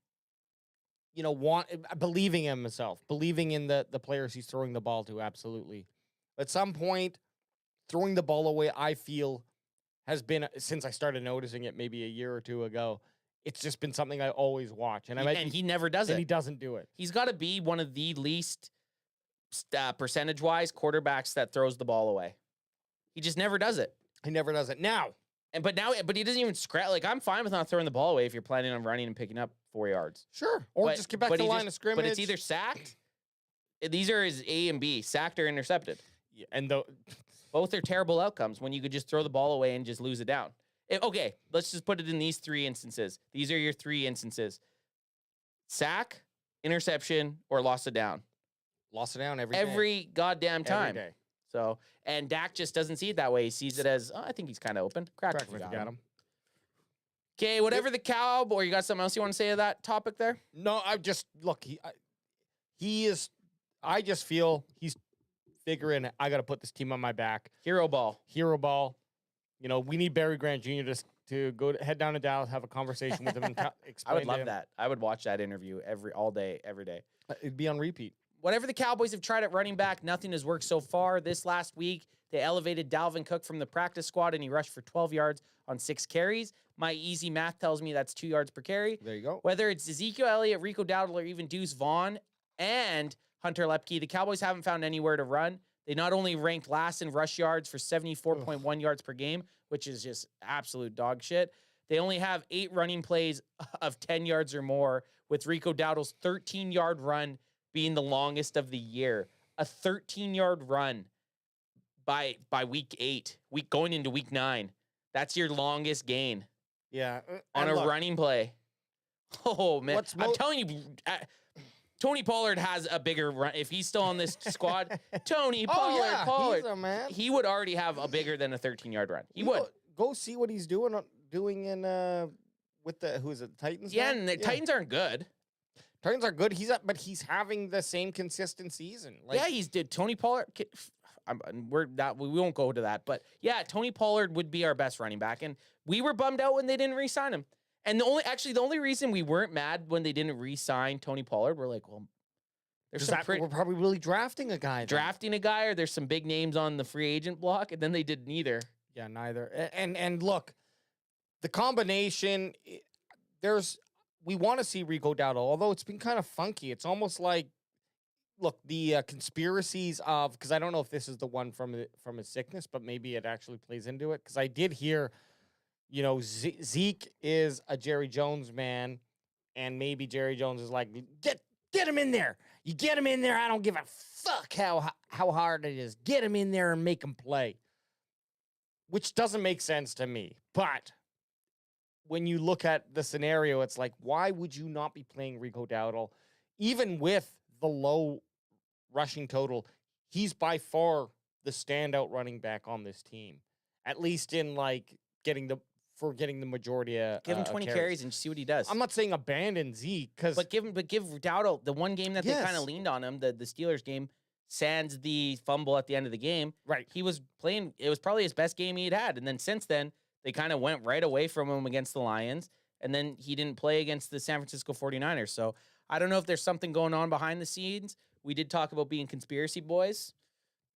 believing in himself, believing in the players he's throwing the ball to, absolutely. At some point, throwing the ball away, I feel, has been, since I started noticing it maybe a year or 2 ago, it's just been something I always watch. And he never does it. And he doesn't do it. He's got to be one of the least percentage-wise quarterbacks that throws the ball away. He just never does it. He never does it. But he doesn't even scratch. Like, I'm fine with not throwing the ball away if you're planning on running and picking up 4 yards. Sure. Or just get back to the line of scrimmage. But it's either sacked. These are his A and B, sacked or intercepted. Yeah, and both are terrible outcomes when you could just throw the ball away and just lose it down. Okay, let's just put it in these 3 instances. These are your 3 instances. Sack, interception, or loss of down. Loss of down every day. Goddamn time. Every day. So, and Dak just doesn't see it that way. He sees it as, I think he's kind of open. Crack if you got him. Okay, whatever the Cowboy, or you got something else you want to say to that topic there? No, I just feel he's figuring, I got to put this team on my back. Hero ball. We need Barry Grant Jr. to head down to Dallas, have a conversation with him, and explain. I would love that. I would watch that interview all day, every day. It'd be on repeat. Whatever the Cowboys have tried at running back, nothing has worked so far. This last week, they elevated Dalvin Cook from the practice squad, and he rushed for 12 yards on 6 carries. My easy math tells me that's 2 yards per carry. There you go. Whether it's Ezekiel Elliott, Rico Dowdle, or even Deuce Vaughn and Hunter Lepke, the Cowboys haven't found anywhere to run. They not only ranked last in rush yards for 74.1 yards per game, which is just absolute dog shit. They only have 8 running plays of 10 yards or more, with Rico Dowdle's 13-yard run being the longest of the year. A 13-yard run by week 8, going into week 9. That's your longest gain. Yeah. On a running play. Oh, man. I'm telling you, Tony Pollard has a bigger run. If he's still on this squad, Tony Pollard, he's a man. He would already have a bigger than a 13-yard run. He would. Go see what he's doing in with the Titans? Yeah, and the Titans aren't good. Titans are good. But he's having the same consistent season. He's did Tony Pollard. We won't go to that, but yeah, Tony Pollard would be our best running back, and we were bummed out when they didn't re-sign him. And the only reason we weren't mad when they didn't re-sign Tony Pollard, we're like, well, we're probably really drafting a guy. Or there's some big names on the free agent block, and then they did neither. Yeah, neither. And look, the combination. We want to see Rico Dowdle, although it's been kind of funky. It's almost like, look, the conspiracies of, because I don't know if this is the one from his sickness, but maybe it actually plays into it. Because I did hear, Zeke is a Jerry Jones man, and maybe Jerry Jones is like, get him in there. You get him in there. I don't give a fuck how hard it is. Get him in there and make him play. Which doesn't make sense to me, but when you look at the scenario, it's like, why would you not be playing Rico Dowdle? Even with the low rushing total, he's by far the standout running back on this team. At least in getting the majority of give him 20 carries and see what he does. I'm not saying abandon Zeke, but give Dowdle the one game that they kind of leaned on him, the Steelers game, sans the fumble at the end of the game. Right. He was playing, it was probably his best game he'd had. And then since then, they kind of went right away from him against the Lions, and then he didn't play against the San Francisco 49ers. So I don't know if there's something going on behind the scenes. We did talk about being conspiracy boys.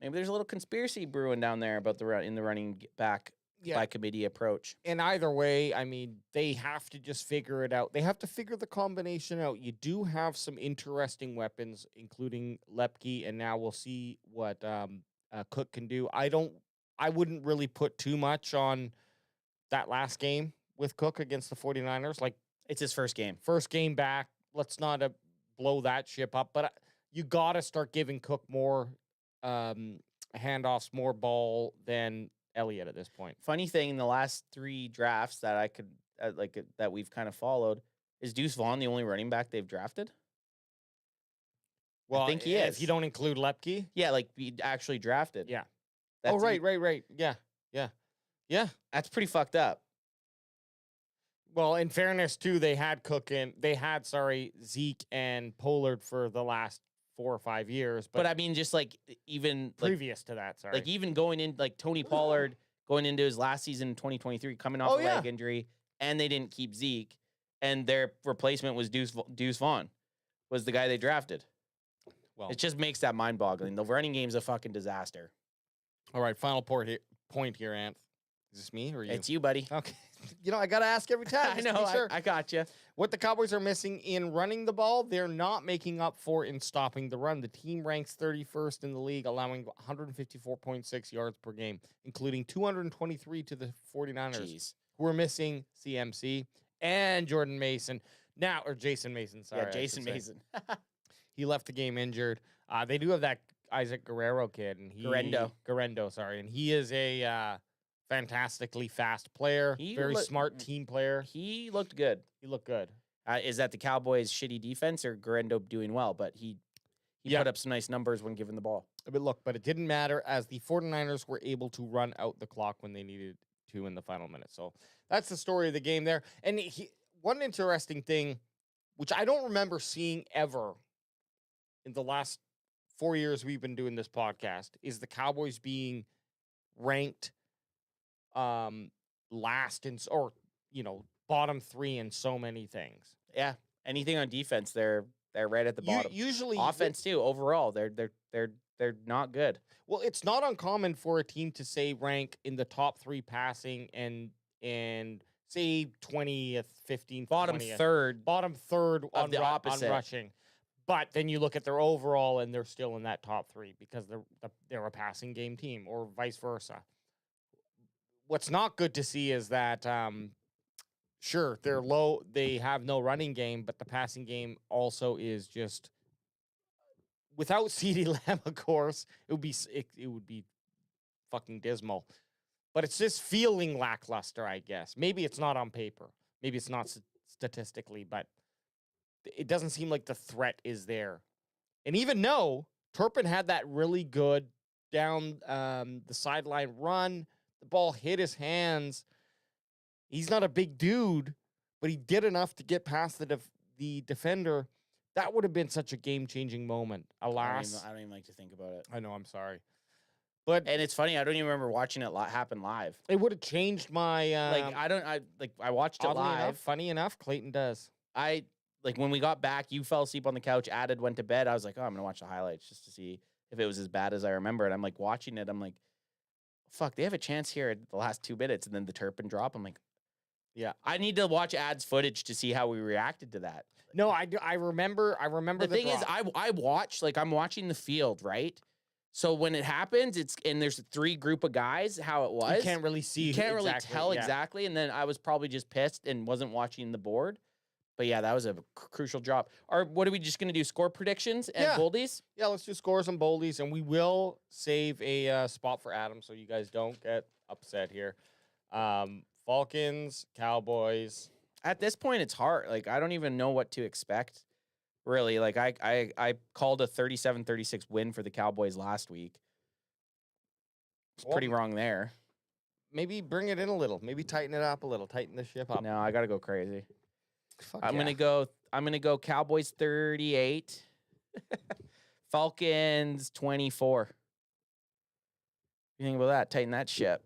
Maybe there's a little conspiracy brewing down there about the running back by committee approach. And either way, I mean, they have to just figure it out. They have to figure the combination out. You do have some interesting weapons, including Lepke, and now we'll see what Cook can do. I wouldn't really put too much on that last game with Cook against the 49ers. It's his first game. First game back. Let's not blow that ship up. But you got to start giving Cook more handoffs, more ball than Elliott at this point. Funny thing, in the last 3 drafts that I could that we've kind of followed, is Deuce Vaughn the only running back they've drafted? Well, I think he if is. you don't include Lepke. Yeah, like he actually drafted. Yeah. That's Oh, right. Yeah. That's pretty fucked up. Well, in fairness, too, they had Zeke and Pollard for the last 4 or 5 years. But I mean, just like even previous to that, sorry. like even going in, like Tony Pollard going into his last season in 2023, coming off a leg injury, and they didn't keep Zeke, and their replacement was Deuce Vaughn, was the guy they drafted. Well, it just makes that mind-boggling. The running game's a fucking disaster. All right, final point here, Ant. Is this me or you? It's you, buddy. Okay. You know, I got to ask every time. I know. Sure. I got you. What the Cowboys are missing in running the ball, they're not making up for in stopping the run. The team ranks 31st in the league, allowing 154.6 yards per game, including 223 to the 49ers, who are missing CMC and Jordan Mason. Now, or Jason Mason, sorry. Yeah, Jason Mason. He left the game injured. They do have that Isaac Guerrero kid. And Guerrendo, sorry. And he is a fantastically fast player, very smart team player. He looked good. Is that the Cowboys' shitty defense or Guerrero doing well? But he put up some nice numbers when given the ball. But it didn't matter as the 49ers were able to run out the clock when they needed to in the final minute. So that's the story of the game there. And one interesting thing, which I don't remember seeing ever in the last 4 years we've been doing this podcast, is the Cowboys being ranked last in, or bottom 3 in so many things. Yeah, anything on defense, they're right at the bottom. Usually offense too. Overall, they're not good. Well, it's not uncommon for a team to say rank in the top 3 passing and say 20th, 15th, bottom 20th, bottom third of the opposite on rushing. But then you look at their overall, and they're still in that top 3 because they're a passing game team, or vice versa. What's not good to see is that, sure, they're low. They have no running game, but the passing game also is just without CeeDee Lamb. Of course, it would be fucking dismal. But it's just feeling lackluster, I guess. Maybe it's not on paper. Maybe it's not statistically, but it doesn't seem like the threat is there. And even though Turpin had that really good down the sideline run, the ball hit his hands. He's not a big dude, but he did enough to get past the defender. That would have been such a game-changing moment. Alas. I don't even like to think about it. I know, I'm sorry. And it's funny, I don't even remember watching it happen live. It would have changed my I watched it live. Funny enough, Clayton does. When we got back, you fell asleep on the couch, added, went to bed. I was like, oh, I'm going to watch the highlights just to see if it was as bad as I remember it. I'm like watching it. I'm like, fuck, they have a chance here at the last 2 minutes. And then the Turpin drop. I'm like, yeah, I need to watch ads footage to see how we reacted to that. No, I remember. The thing drop. is, I watch, I'm watching the field, right? So when it happens, there's 3 group of guys, how it was. You can't really see. You can't really tell exactly. And then I was probably just pissed and wasn't watching the board. But yeah, that was a crucial drop. What are we just going to do? Score predictions and boldies? Yeah, let's do scores and boldies. And we will save a spot for Adam so you guys don't get upset here. Falcons, Cowboys. At this point, it's hard. I don't even know what to expect, really. I called a 37-36 win for the Cowboys last week. It's pretty wrong there. Maybe bring it in a little. Maybe tighten it up a little. Tighten the ship up. No, I got to go crazy. I'm gonna go Cowboys 38, Falcons 24. You think about that? Tighten that ship.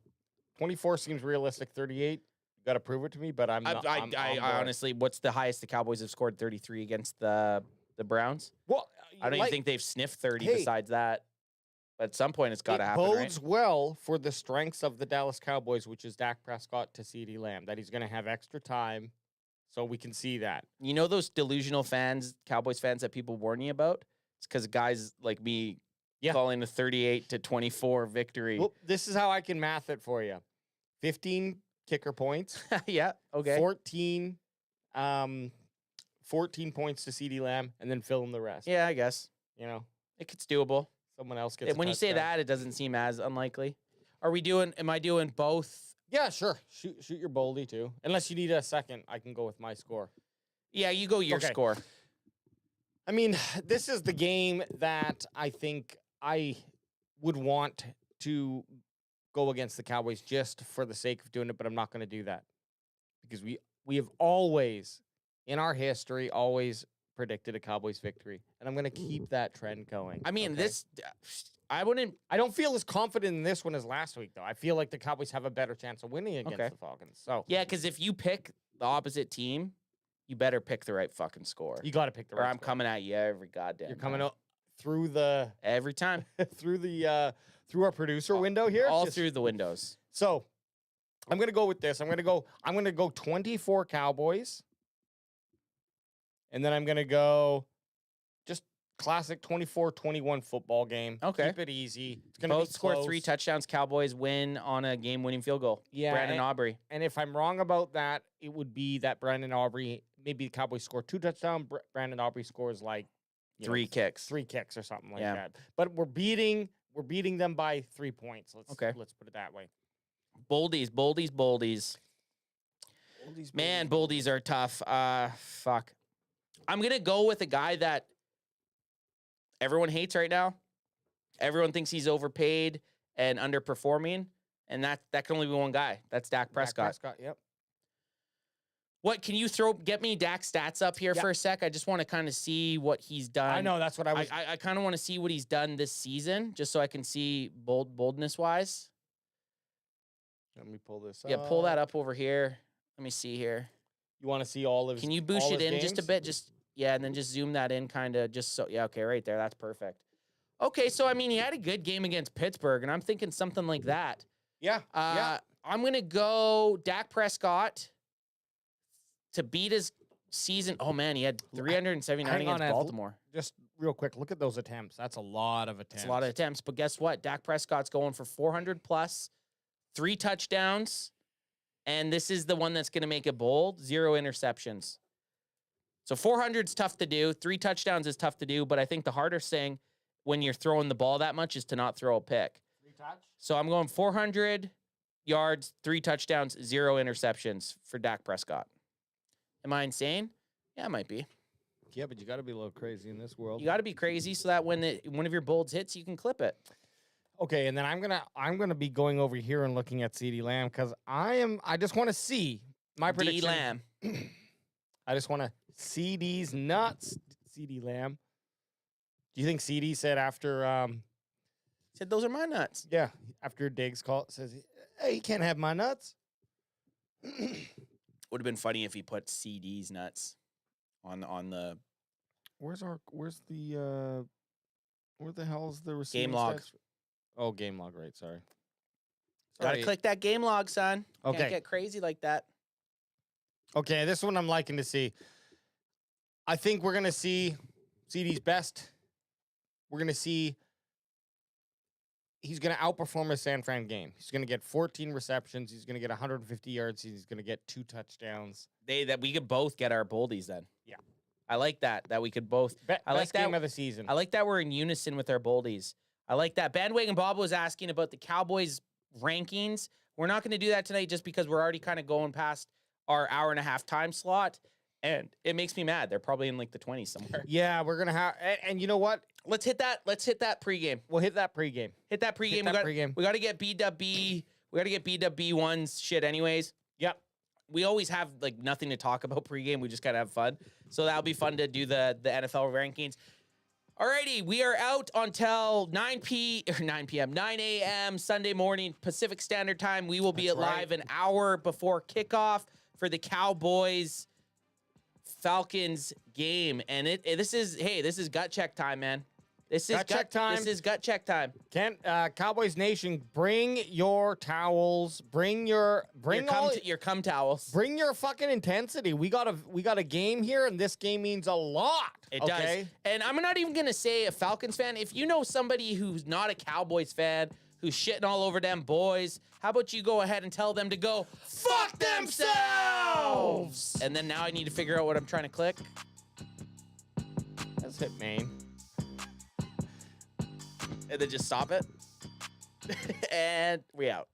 24 seems realistic. 38, you got to prove it to me. But I'm not. I honestly, what's the highest the Cowboys have scored? 33 against the Browns. Well, I don't even think they've sniffed 30 besides that. But at some point, it's got to happen. It bodes well for the strengths of the Dallas Cowboys, which is Dak Prescott to CeeDee Lamb, that he's going to have extra time. So we can see that. You know those delusional fans, Cowboys fans that people warn you about? It's because guys like me calling a 38-24 victory. Well, this is how I can math it for you. 15 kicker points. Yeah, okay. 14 points to CeeDee Lamb, and then fill in the rest. Yeah, I guess. It's doable. Someone else gets. When you say that, it doesn't seem as unlikely. Am I doing both? Yeah, sure. Shoot your boldy too. Unless you need a second, I can go with my score. Yeah, you go your score. I mean, this is the game that I think I would want to go against the Cowboys just for the sake of doing it, but I'm not going to do that because we have always, in our history, always predicted a Cowboys victory, and I'm going to keep that trend going. I mean, okay? I don't feel as confident in this one as last week, though. I feel like the Cowboys have a better chance of winning against the Falcons. So yeah, because if you pick the opposite team, you better pick the right fucking score. You got to pick the right. Or I'm coming at you every goddamn. You're coming up through the every time through our producer window here, all through the windows. So I'm gonna go with this. I'm gonna go 24 Cowboys, and then I'm gonna go just classic 24-21 football game. Okay, keep it easy. It's gonna both be score close. 3 touchdowns. Cowboys win on a game-winning field goal. Yeah, Brandon Aubrey. And if I'm wrong about that, it would be that Brandon Aubrey. Maybe the Cowboys score 2 touchdowns. Brandon Aubrey scores like 3 kicks. 3 kicks or something like that. But we're beating them by 3 points. Let's put it that way. Boldies. Man, boldies are tough. Fuck. I'm gonna go with a guy that everyone hates right now. Everyone thinks he's overpaid and underperforming, and that can only be one guy. That's Dak Prescott. Yep. What can you get me Dak's stats up here for a sec? I just want to kind of see what he's done. I know that's what I was. I kind of want to see what he's done this season, just so I can see boldness wise. Let me pull this. Yeah, pull that up over here. Let me see here. You want to see all of? Can you boost it in games? just a bit? And then just zoom that in, kind of just so. Yeah, okay, right there. That's perfect. Okay, so I mean, he had a good game against Pittsburgh, and I'm thinking something like that. Yeah. I'm gonna go Dak Prescott to beat his season. Oh man, he had 379 against Baltimore. Just real quick, look at those attempts. That's a lot of attempts. It's a lot of attempts, but guess what? Dak Prescott's going for 400 plus, 3 touchdowns, and this is the one that's going to make it bold. 0 interceptions. So 400's tough to do. 3 touchdowns is tough to do, but I think the hardest thing when you're throwing the ball that much is to not throw a pick. 3 touch? So I'm going 400 yards, 3 touchdowns, 0 interceptions for Dak Prescott. Am I insane? Yeah, it might be. Yeah, but you got to be a little crazy in this world. You got to be crazy so that when one of your bolds hits, you can clip it. Okay, and then I'm gonna be going over here and looking at CeeDee Lamb because I just want to see my prediction. Lamb. I just want to see these nuts. CeeDee Lamb. Do you think CeeDee said after? Said those are my nuts. Yeah, after Diggs call says, "Hey, you can't have my nuts." Would have been funny if he put CD's nuts on the. Where the hell's the receiving game log? stats? Oh, game log, right? Sorry. Gotta click that game log, son. Okay. Can't get crazy like that. Okay, this one I'm liking to see. I think we're gonna see CD's best. We're gonna see. He's going to outperform his San Fran game. He's going to get 14 receptions. He's going to get 150 yards. He's going to get 2 touchdowns. That we could both get our boldies then. Yeah. I like that we could both. I like best game of the season. I like that we're in unison with our boldies. I like that. Bandwagon Bob was asking about the Cowboys rankings. We're not going to do that tonight just because we're already kind of going past our hour and a half time slot. And it makes me mad. They're probably in like the 20s somewhere. Yeah, we're going to have, and you know what? Let's hit that pregame. We'll hit that pregame. Hit that pregame. We got to get BWB. We got to get BWB1's shit anyways. Yep. We always have like nothing to talk about pregame. We just got to have fun. So that'll be fun to do the NFL rankings. Alrighty, we are out until 9 a.m. Sunday morning Pacific Standard Time. We will be live an hour before kickoff for the Cowboys Falcons game. And this is gut check time, man. This is gut check time. Cowboys Nation, bring your towels. Bring your cum towels. Bring your fucking intensity. We got a game here, and this game means a lot. It does. And I'm not even gonna say a Falcons fan. If you know somebody who's not a Cowboys fan, who's shitting all over them boys, how about you go ahead and tell them to go fuck themselves? And then now I need to figure out what I'm trying to click. Let's hit main. and then just stop it. And we out.